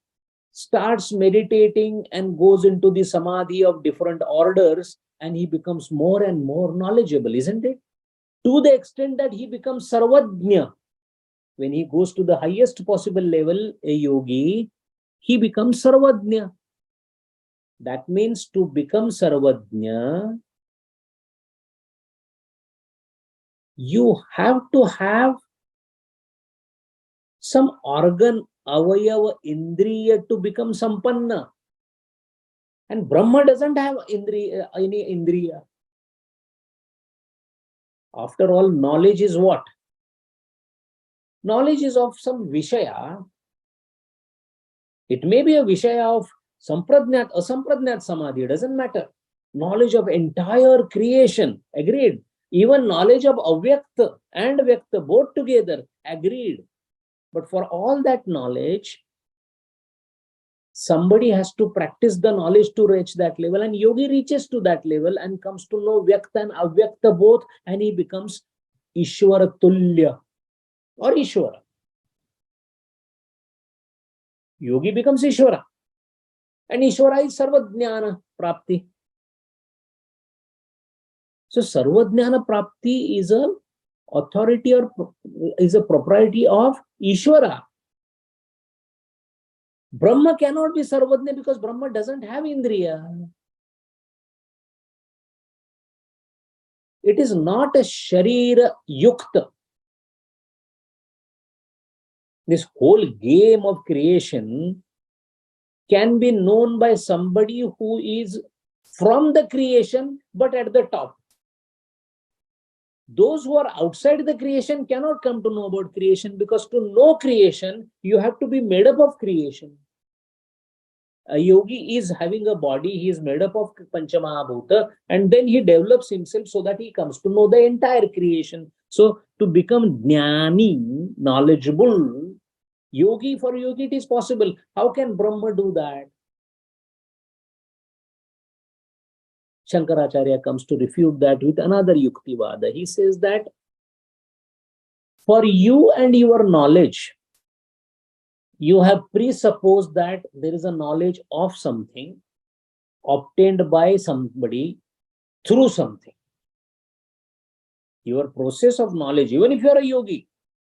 starts meditating and goes into the samadhi of different orders and he becomes more and more knowledgeable, isn't it? To the extent that he becomes Sarvajna. When he goes to the highest possible level, a yogi, he becomes Sarvajna. That means to become Sarvajna, you have to have some organ, avayava, indriya to become sampanna. And Brahma doesn't have any indriya. After all, knowledge is what? Knowledge is of some vishaya. It may be a vishaya of sampradnyat, asampradnyat samadhi, doesn't matter. Knowledge of entire creation, agreed. Even knowledge of avyakta and vyakta, both together, agreed. But for all that knowledge, somebody has to practice the knowledge to reach that level, and yogi reaches to that level and comes to know vyakta and avyakta both, and he becomes Ishwara Tulya or Ishwara. Yogi becomes Ishwara, and Ishwara is Sarvajnana Prapti. So Sarvajnana Prapti is a authority or is a propriety of Ishwara. Brahma cannot be Sarvajna because Brahma doesn't have Indriya. It is not a Sharira Yukta. This whole game of creation can be known by somebody who is from the creation but at the top. Those who are outside the creation cannot come to know about creation, because to know creation, you have to be made up of creation. A yogi is having a body, he is made up of Panchamahabhuta, and then he develops himself so that he comes to know the entire creation. So to become jnani, knowledgeable, yogi, for yogi it is possible. How can Brahma do that? Shankaracharya comes to refute that with another Yuktivada. He says that for you and your knowledge, you have presupposed that there is a knowledge of something obtained by somebody through something. Your process of knowledge, even if you are a yogi,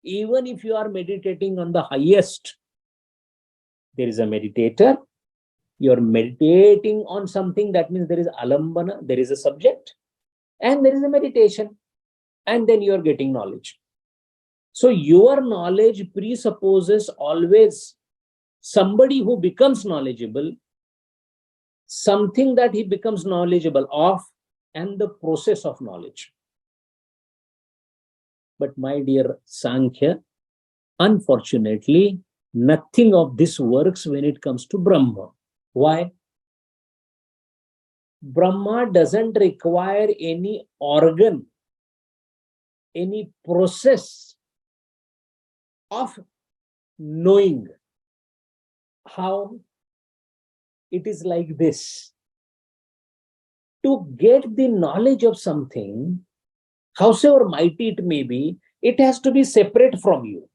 even if you are meditating on the highest, there is a meditator. You are meditating on something, that means there is alambana, there is a subject, and there is a meditation, and then you are getting knowledge. So your knowledge presupposes always somebody who becomes knowledgeable, something that he becomes knowledgeable of, and the process of knowledge. But my dear Sankhya, unfortunately, nothing of this works when it comes to Brahma. Why? Brahma doesn't require any organ, any process of knowing. How? It is like this. To get the knowledge of something, howsoever mighty it may be, it has to be separate from you.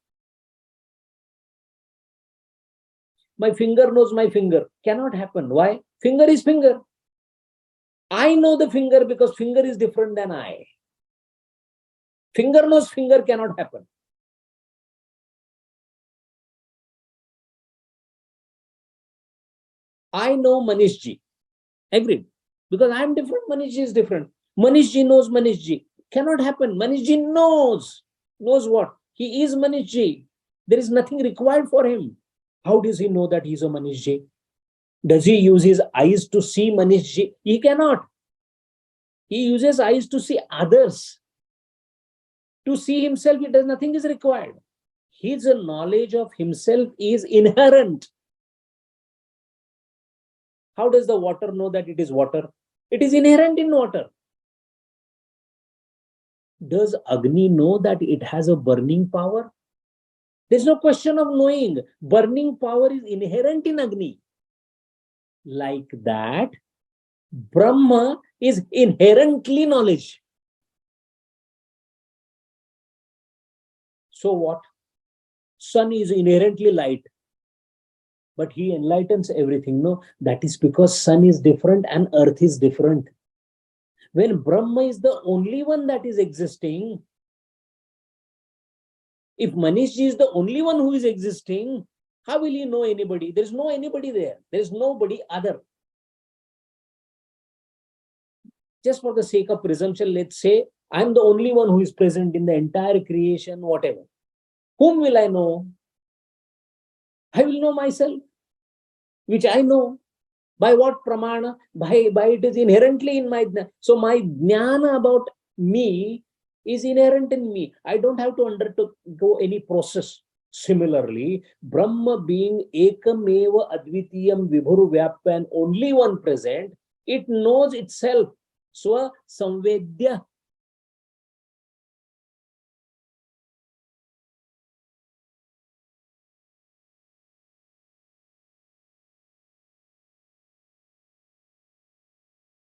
My finger knows my finger. Cannot happen. Why? Finger is finger. I know the finger because finger is different than I. Finger knows finger cannot happen. I know Manishji. Agreed. Because I am different, Manishji is different. Manishji knows Manishji. Cannot happen. Manishji knows. Knows what? He is Manishji. There is nothing required for him. How does he know that he is a Manishji? Does he use his eyes to see Manishji? He cannot. He uses eyes to see others. To see himself, it does nothing is required. His knowledge of himself is inherent. How does the water know that it is water? It is inherent in water. Does Agni know that it has a burning power? There's no question of knowing. Burning power is inherent in Agni. Like that, Brahma is inherently knowledge. So what? Sun is inherently light, but he enlightens everything. No, that is because sun is different and earth is different. When Brahma is the only one that is existing, if Manishji is the only one who is existing, how will he know anybody? There is no anybody there. There is nobody other. Just for the sake of presumption, let's say I am the only one who is present in the entire creation, whatever. Whom will I know? I will know myself, which I know. By what pramana? By it is inherently in my jnana. So my jnana about me is inherent in me. I don't have to undergo any process. Similarly, Brahma being ekameva advitiyam vibhuru vyapya and only one present, it knows itself. Swa samvedya.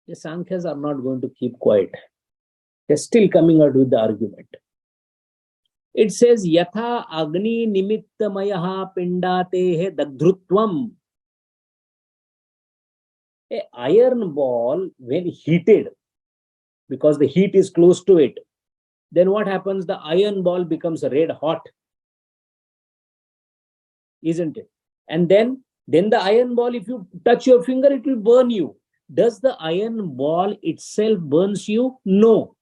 The Sankhya's are not going to keep quiet. They're still coming out with the argument. It says, Yatha Agni Nimittamayaha Pindatehe Dagdhrutvam. A iron ball, when heated, because the heat is close to it, then what happens? The iron ball becomes red hot, isn't it? And then the iron ball, if you touch your finger, it will burn you. Does the iron ball itself burns you? No.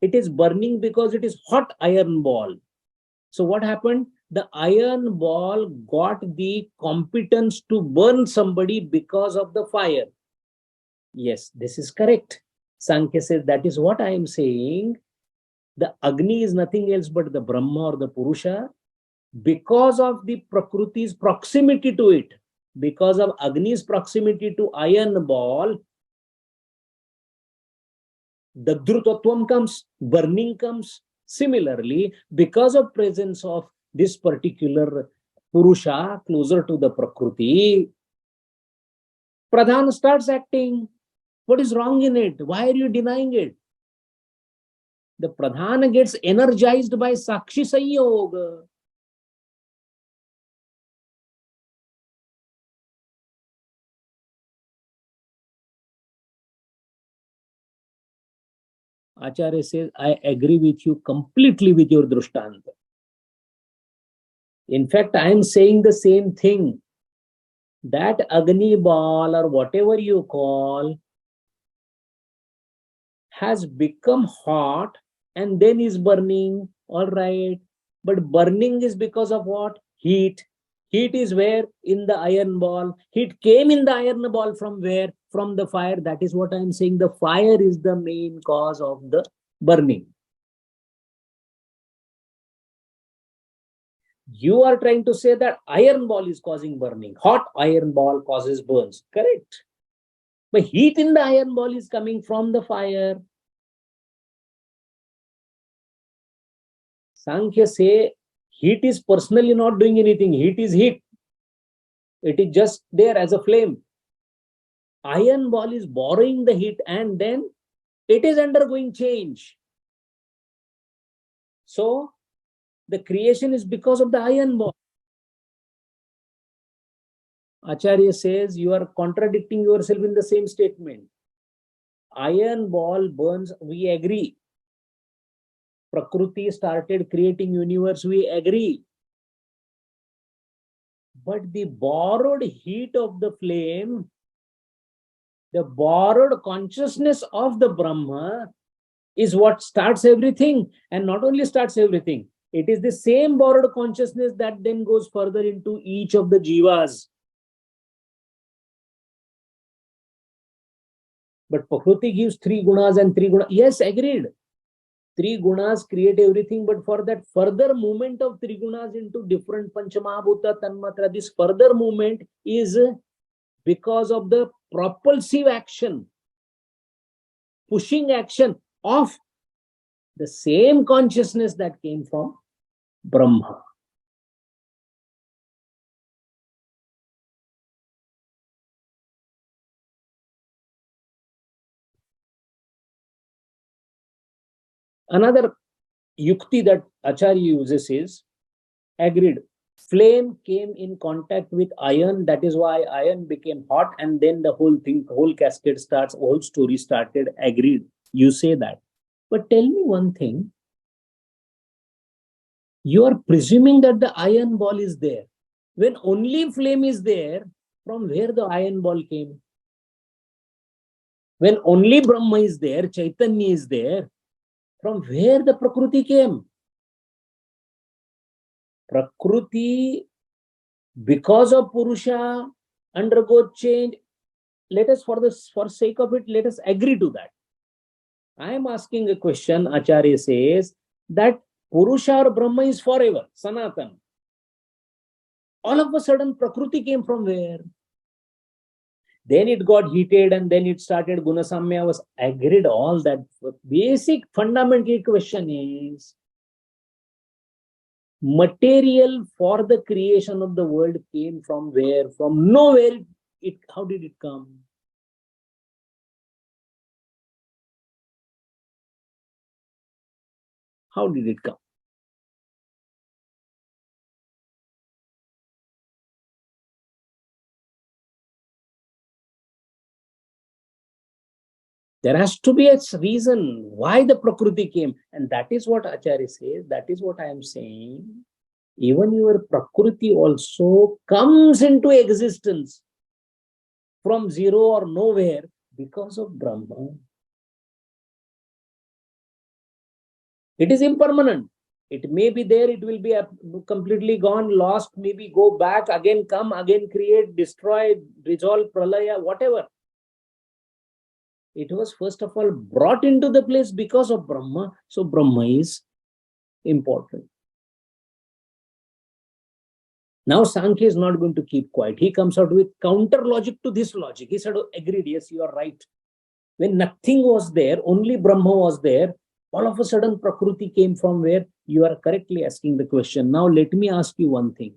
It is burning because it is hot iron ball. So what happened? The iron ball got the competence to burn somebody because of the fire. Yes, this is correct. Sankhya says that is what I am saying. The Agni is nothing else but the Brahma or the Purusha. Because of the Prakriti's proximity to it, because of Agni's proximity to iron ball, the Dhrutvatvam comes, burning comes. Similarly, because of presence of this particular Purusha closer to the Prakriti, Pradhan starts acting. What is wrong in it? Why are you denying it? The Pradhana gets energized by Sakshi Sanyoga. Acharya says, I agree with you completely with your Drishtanta. In fact, I am saying the same thing. That Agni ball or whatever you call has become hot and then is burning. All right. But burning is because of what? Heat. Heat is where? In the iron ball. Heat came in the iron ball from where? From the fire. That is what I am saying. The fire is the main cause of the burning. You are trying to say that iron ball is causing burning. Hot iron ball causes burns. Correct. But heat in the iron ball is coming from the fire. Sankhya say heat is personally not doing anything. Heat is heat. It is just there as a flame. Iron ball is borrowing the heat and then it is undergoing change. So the creation is because of the iron ball. Acharya says you are contradicting yourself in the same statement. Iron ball burns, we agree. Prakriti started creating universe, we agree. But the borrowed heat of the flame, the borrowed consciousness of the Brahma is what starts everything. And not only starts everything, it is the same borrowed consciousness that then goes further into each of the jivas. But Prakriti gives three gunas and three gunas. Yes, agreed. Three gunas create everything, but for that further movement of three gunas into different Panchamahabhuta, Tanmatra, this further movement is because of the propulsive action, pushing action of the same consciousness that came from Brahma. Another yukti that Acharya uses is, agreed, flame came in contact with iron, that is why iron became hot, and then the whole thing, whole cascade starts, whole story started, agreed, you say that. But tell me one thing, you are presuming that the iron ball is there. When only flame is there, from where the iron ball came? When only Brahma is there, Chaitanya is there, from where the Prakriti came? Prakriti, because of Purusha, undergo change. Let us, for sake of it, let us agree to that. I am asking a question. Acharya says that Purusha or Brahma is forever, Sanatan. All of a sudden, Prakriti came from where? Then it got heated and then it started Gunasamya, was agreed, all that. Basic fundamental question is, material for the creation of the world came from where? From nowhere. How did it come? How did it come? There has to be a reason why the Prakriti came. And that is what Acharya says. That is what I am saying. Even your Prakriti also comes into existence from zero or nowhere because of Brahma. It is impermanent. It may be there, it will be completely gone, lost, maybe go back, again come, again create, destroy, resolve, pralaya, whatever. It was first of all brought into the place because of Brahma. So Brahma is important. Now Sankhya is not going to keep quiet. He comes out with counter logic to this logic. He said, oh, agreed, yes, you are right. When nothing was there, only Brahma was there, all of a sudden Prakriti came from where? You are correctly asking the question. Now let me ask you one thing.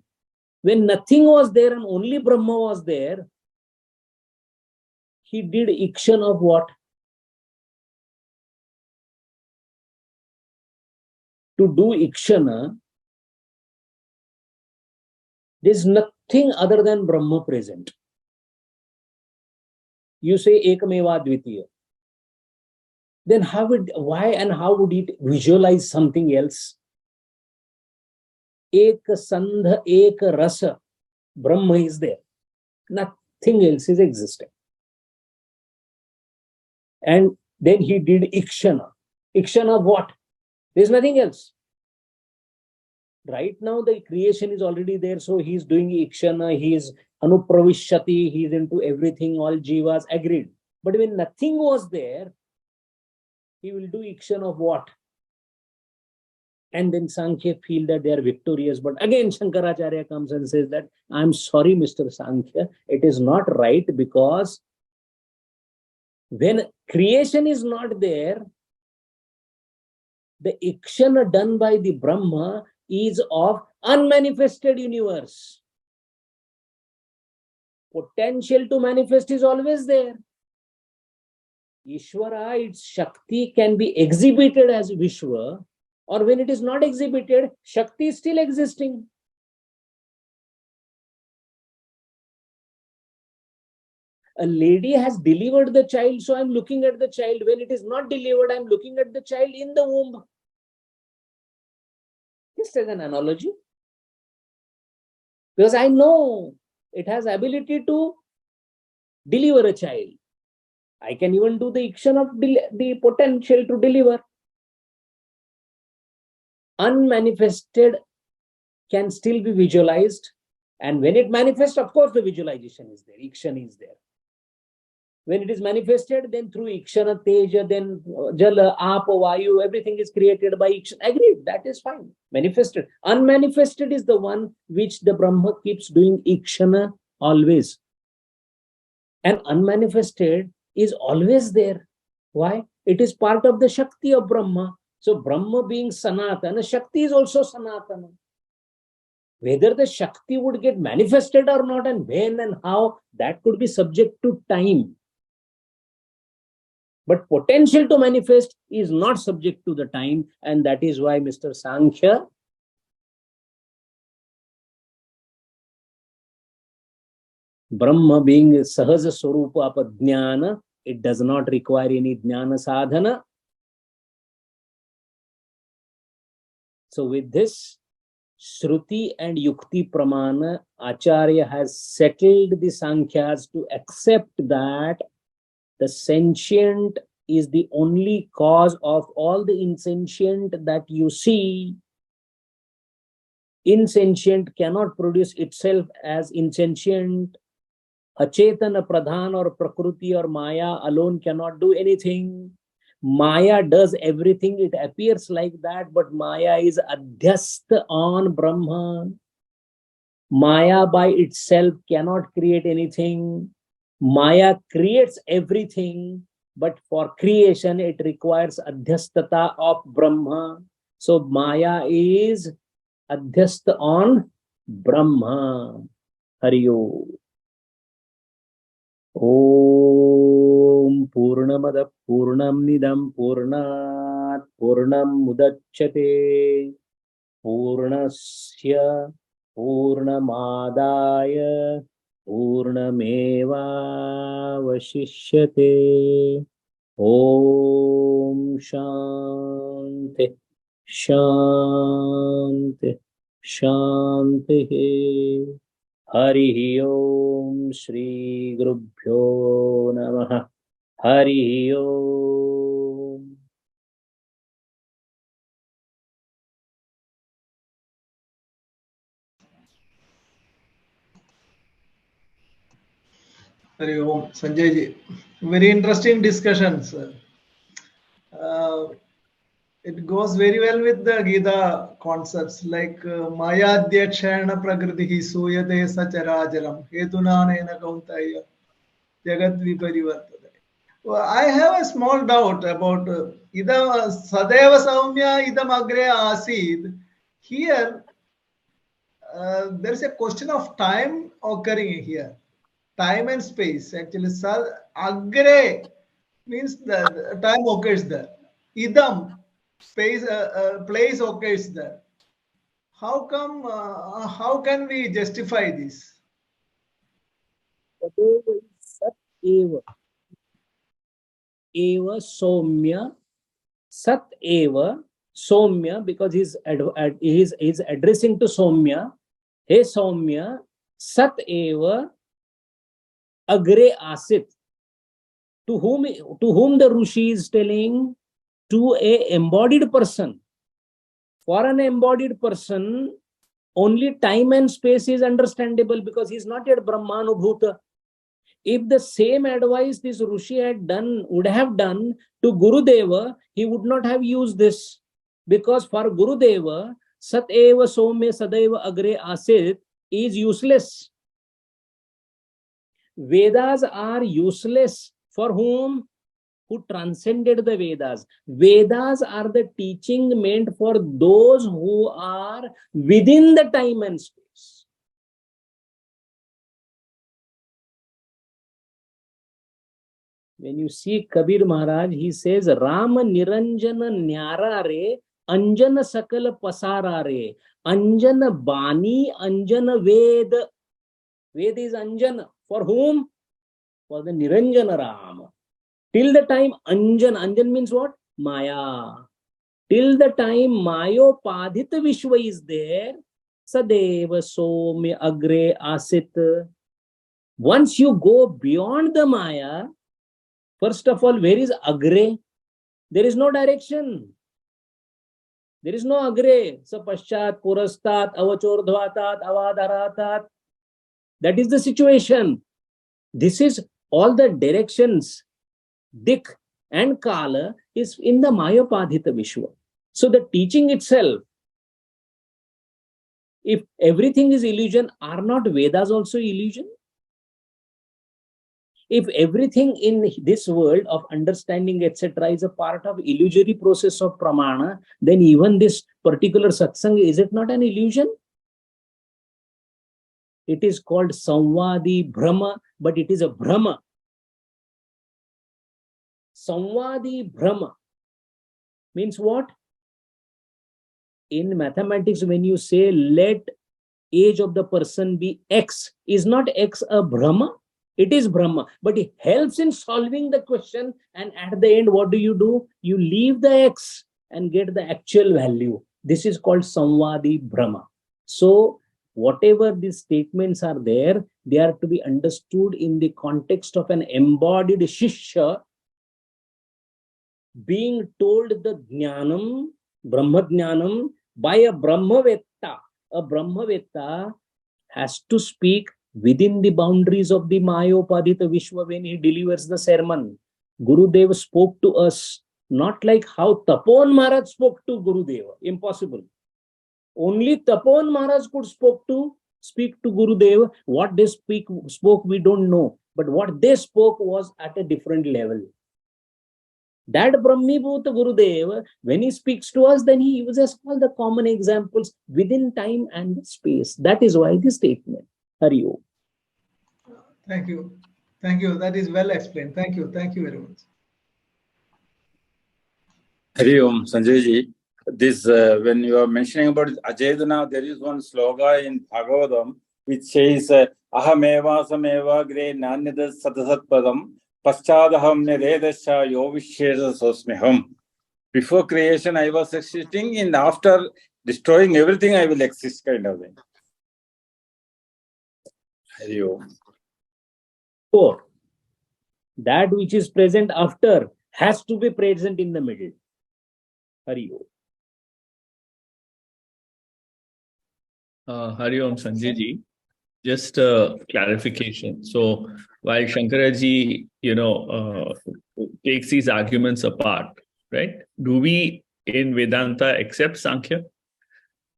When nothing was there and only Brahma was there, he did ikshan of what? To do ikshana, there's nothing other than Brahma present. You say Ekameva Dvitiya. Then why and how would it visualize something else? Ek Sandha, Ek Rasa, Brahma is there. Nothing else is existing. And then he did ikshana. Ikshana of what? There's nothing else. Right now the creation is already there, so he's doing ikshana, he is anupravishati, he's into everything, all jivas, agreed. But when nothing was there, he will do ikshana of what? And then Sankhya feel that they are victorious. But again, Shankaracharya comes and says that, I'm sorry, Mr. Sankhya, it is not right, because when creation is not there, the ikshana done by the Brahma is of unmanifested universe. potential to manifest is always there. Ishvara, its Shakti can be exhibited as Vishwa, or when it is not exhibited, Shakti is still existing. A lady has delivered the child, so I'm looking at the child. When it is not delivered, I'm looking at the child in the womb. Just as an analogy. Because I know it has ability to deliver a child. I can even do the action of the potential to deliver. Unmanifested can still be visualized. And when it manifests, of course, the visualization is there. Action is there. When it is manifested, then through Ikshana, Teja, then Jala, Apa, Vayu, everything is created by Ikshana. Agreed, that is fine. Manifested. Unmanifested is the one which the Brahma keeps doing Ikshana always. And unmanifested is always there. Why? It is part of the Shakti of Brahma. So Brahma being Sanatana, Shakti is also Sanatana. Whether the Shakti would get manifested or not, and when and how, that could be subject to time. But potential to manifest is not subject to the time, and that is why Mr. Sankhya Brahma being Sahaja Swarupa Apadjnana, it does not require any Jnana Sadhana. So with this, Shruti and Yukti Pramana, Acharya has settled the Sankhyas to accept that the sentient is the only cause of all the insentient that you see. Insentient cannot produce itself as insentient. Achetana Pradhan or Prakriti or Maya alone cannot do anything. Maya does everything. It appears like that, but Maya is adhyastha on Brahma. Maya by itself cannot create anything. Maya creates everything, but for creation it requires adhyastata of Brahma. So Maya is adhyastha on Brahma. Hariyo. Om Purnamada Purnam Nidam Purnat Purnam Mudachyate Purnasya Purnamadaya Purnameva Vashishyate. Om Shanti Shanti Shanti. Hari Om Shri Gurubhyo Namaha. Hari Om. Hari Om. Sanjay ji, very interesting discussions. It goes very well with the Gita concepts like Maya Dhyakshana Prakriti Suyate Sacharajaram Hetunanena Kauntaya Jagat Viparivartate. Well, I have a small doubt about idam Sadeva Saumya idam agre asid. Here, there is a question of time occurring here. Time and space. Actually, agre means the time occurs there. Idam, space, place occurs there. How come? How can we justify this? Sat eva. Eva Somya. Sat eva Somya, because he's addressing to Somya. Hey Somya, Sat eva agre asit. To whom the Rishi is telling? To a embodied person. For an embodied person, only time and space is understandable because he's not yet Brahmanubhuta. If the same advice this Rishi would have done to Gurudeva, he would not have used this. Because for Gurudeva, Sat eva Somya Sadaiva Agre Asit is useless. Vedas are useless. For whom? Who transcended the Vedas. Vedas are the teaching meant for those who are within the time and space. When you see Kabir Maharaj, he says, Rama Niranjana Nyara Re, Anjana Sakala Pasara Re, Anjana Bani, Anjana Ved. Ved is Anjana. For whom? For the Niranjana Rama. Till the time Anjan means what? Maya. Till the time Mayopadhita Vishwa is there, Sadeva Somya Agre Asit. Once you go beyond the Maya, first of all, where is Agre? There is no direction. There is no Agre. So Paschat, Purastat, Avachordhvatat, Avadharatat. That is the situation. This is all the directions. Dik and Kala is in the Mayopadhita Vishwa. So the teaching itself, if everything is illusion, are not Vedas also illusion? If everything in this world of understanding, etc., is a part of illusory process of pramana, then even this particular satsang, is it not an illusion? It is called Samvadi Brahma, but it is a Brahma. Samvadi Brahma means what? In mathematics, when you say let age of the person be X, is not X a Brahma? It is Brahma, but it helps in solving the question. And at the end, what do? You leave the X and get the actual value. This is called Samvadi Brahma. So whatever these statements are there, they are to be understood in the context of an embodied Shishya being told the Jnanam, Brahma Jnanam, by a Brahmavetta. A Brahmavetta has to speak within the boundaries of the Mayopadhita Vishwa when he delivers the sermon. Gurudev spoke to us, not like how Tapon Maharaj spoke to Gurudev. Impossible. Only Tapon Maharaj could speak to Gurudev. What they spoke, we don't know. But what they spoke was at a different level. That Brahmibhuta Gurudev, when he speaks to us, then he uses all the common examples within time and space. That is why this statement. Hari Om. Thank you. Thank you. That is well explained. Thank you. Thank you very much. Hari Om, Sanjay ji. This, when you are mentioning about Ajayadana, there is one sloga in Bhagavatam which says, Ahameva sameva gre nanyada satasat padam paschadaham niredasya yovishesa sosmiham. Before creation, I was existing, and after destroying everything, I will exist, kind of thing. Hari Om. 4. That which is present after has to be present in the middle. Hari Om. Hari Om, Sanjay ji. Just a clarification. So while Shankaraji, takes these arguments apart, right? Do we in Vedanta accept Sankhya?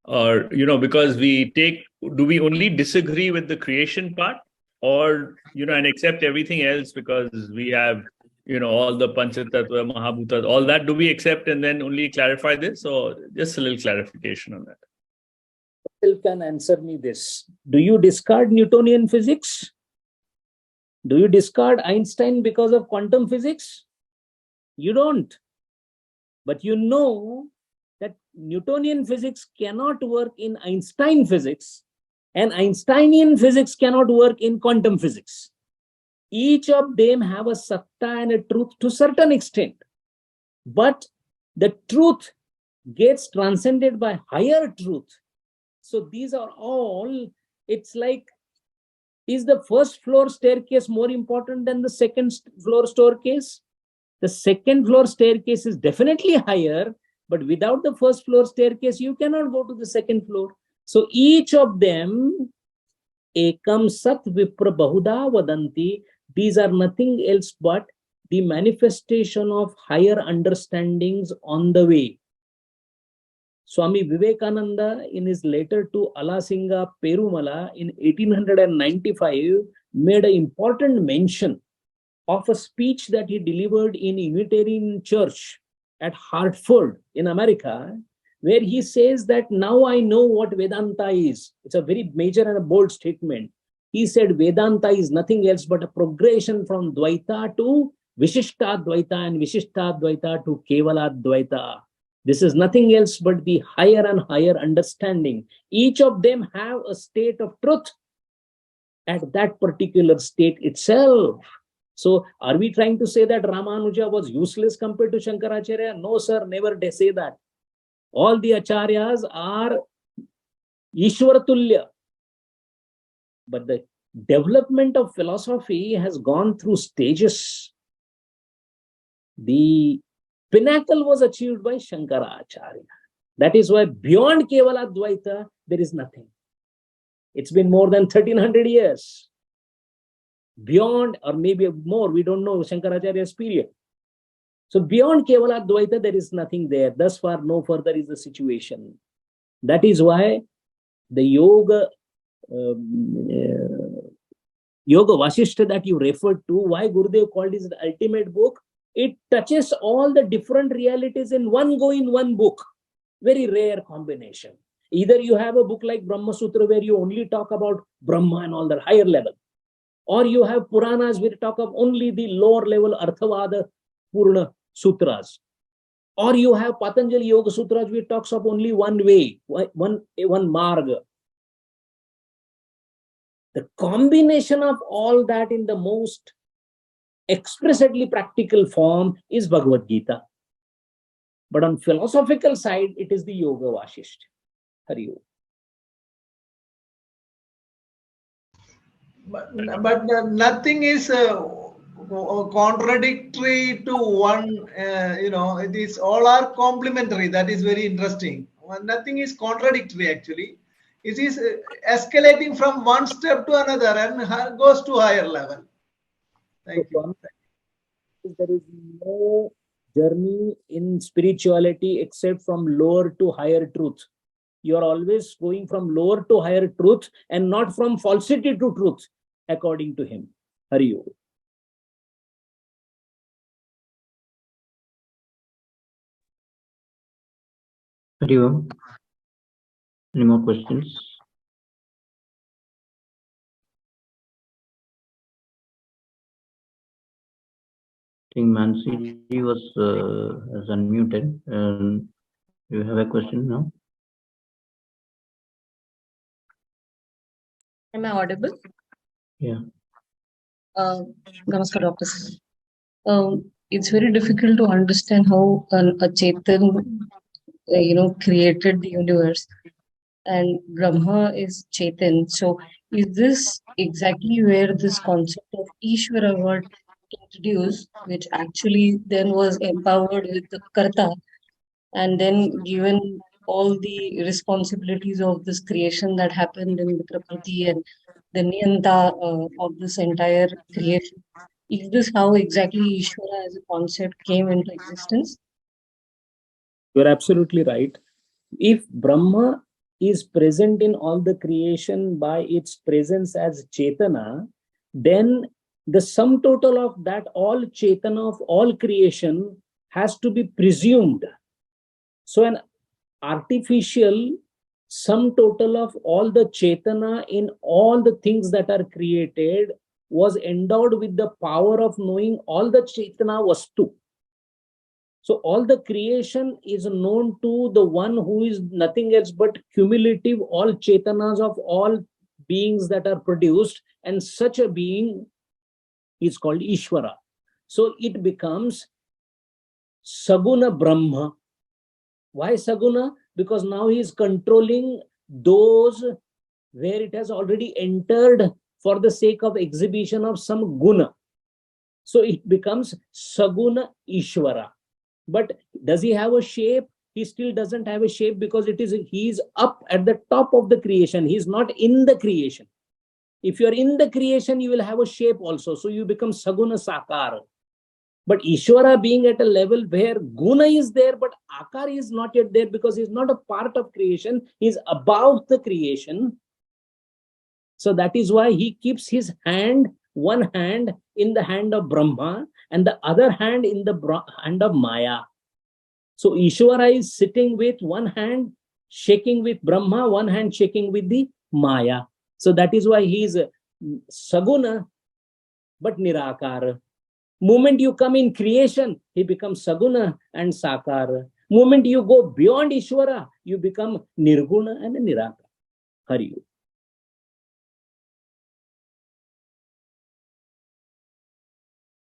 Or, because do we only disagree with the creation part? Or, and accept everything else because we have, all the Panchatattva, Mahabhutas, all that, do we accept and then only clarify this? Or just a little clarification on that. Can answer me this. Do you discard Newtonian physics? Do you discard Einstein because of quantum physics? You don't. But you know that Newtonian physics cannot work in Einstein physics, and Einsteinian physics cannot work in quantum physics. Each of them have a satta and a truth to a certain extent. But the truth gets transcended by higher truth. So these are all, it's like, is the first floor staircase more important than the second floor staircase? The second floor staircase is definitely higher, but without the first floor staircase, you cannot go to the second floor. So each of them, ekam sat vipra bahuda vadanti, these are nothing else but the manifestation of higher understandings on the way. Swami Vivekananda, in his letter to Alasinga Perumala in 1895, made an important mention of a speech that he delivered in Unitarian Church at Hartford in America, where he says that now I know what Vedanta is. It's a very major and a bold statement. He said Vedanta is nothing else but a progression from Dvaita to Vishishtadvaita and Vishishtadvaita to Kevaladvaita. This is nothing else but the higher and higher understanding. Each of them have a state of truth at that particular state itself. So are we trying to say that Ramanuja was useless compared to Shankaracharya? No, sir, never say that. All the acharyas are Ishwaratulya. But the development of philosophy has gone through stages. The pinnacle was achieved by Shankaracharya. That is why beyond Kevala Advaita, there is nothing. It's been more than 1300 years. Beyond, or maybe more, we don't know Shankaracharya's period. So beyond Kevala Advaita, there is nothing there. Thus far, no further is the situation. That is why the Yoga Vasishtha that you referred to, why Gurudev called it the ultimate book, it touches all the different realities in one go in one book. Very rare combination. Either you have a book like Brahma Sutra where you only talk about Brahma and all the higher level, or you have Puranas where you talk of only the lower level Arthavada Purna Sutras, or you have Patanjali Yoga Sutras which talks of only one way, one marga. The combination of all that in the most expressly practical form is Bhagavad Gita. But on philosophical side, it is the Yoga Vasishtha. Hari Om. But nothing is contradictory to one, it is all are complementary. That is very interesting. Nothing is contradictory actually. It is escalating from one step to another and goes to higher level. Thank you. There is no journey in spirituality except from lower to higher truth. You are always going from lower to higher truth and not from falsity to truth, according to him. Hari Om. Hari Om. Any more questions? I think Mansi was has unmuted. Do you have a question now? Am I audible? Yeah. Namaskar, Dr. It's very difficult to understand how a Chetan, created the universe, and Brahma is Chetan. So, is this exactly where this concept of Ishvara got introduced, which actually then was empowered with the Karta, and then given all the responsibilities of this creation that happened in the Prakriti and the Niyanta of this entire creation? Is this how exactly Ishvara as a concept came into existence? You're absolutely right. If Brahma is present in all the creation by its presence as Chetana, then the sum total of that all Chetana of all creation has to be presumed. So an artificial sum total of all the Chetana in all the things that are created was endowed with the power of knowing all the Chetana Vastu. So all the creation is known to the one who is nothing else but cumulative all Chetanas of all beings that are produced, and such a being is called Ishvara. So it becomes Saguna Brahma. Why Saguna? Because now he is controlling those where it has already entered for the sake of exhibition of some guna. So it becomes Saguna Ishvara. But does he have a shape? He still doesn't have a shape because he is up at the top of the creation. He is not in the creation. If you are in the creation, you will have a shape also. So you become Saguna Sakara. But Ishvara being at a level where Guna is there, but Akar is not yet there because he is not a part of creation. He is above the creation. So that is why he keeps his hand, one hand in the hand of Brahma and the other hand in the hand of Maya. So Ishvara is sitting with one hand shaking with Brahma, one hand shaking with the Maya. So that is why he is Saguna but Nirakara. Moment you come in creation, he becomes Saguna and Sakara. Moment you go beyond Ishvara, you become Nirguna and Nirakara. Hari.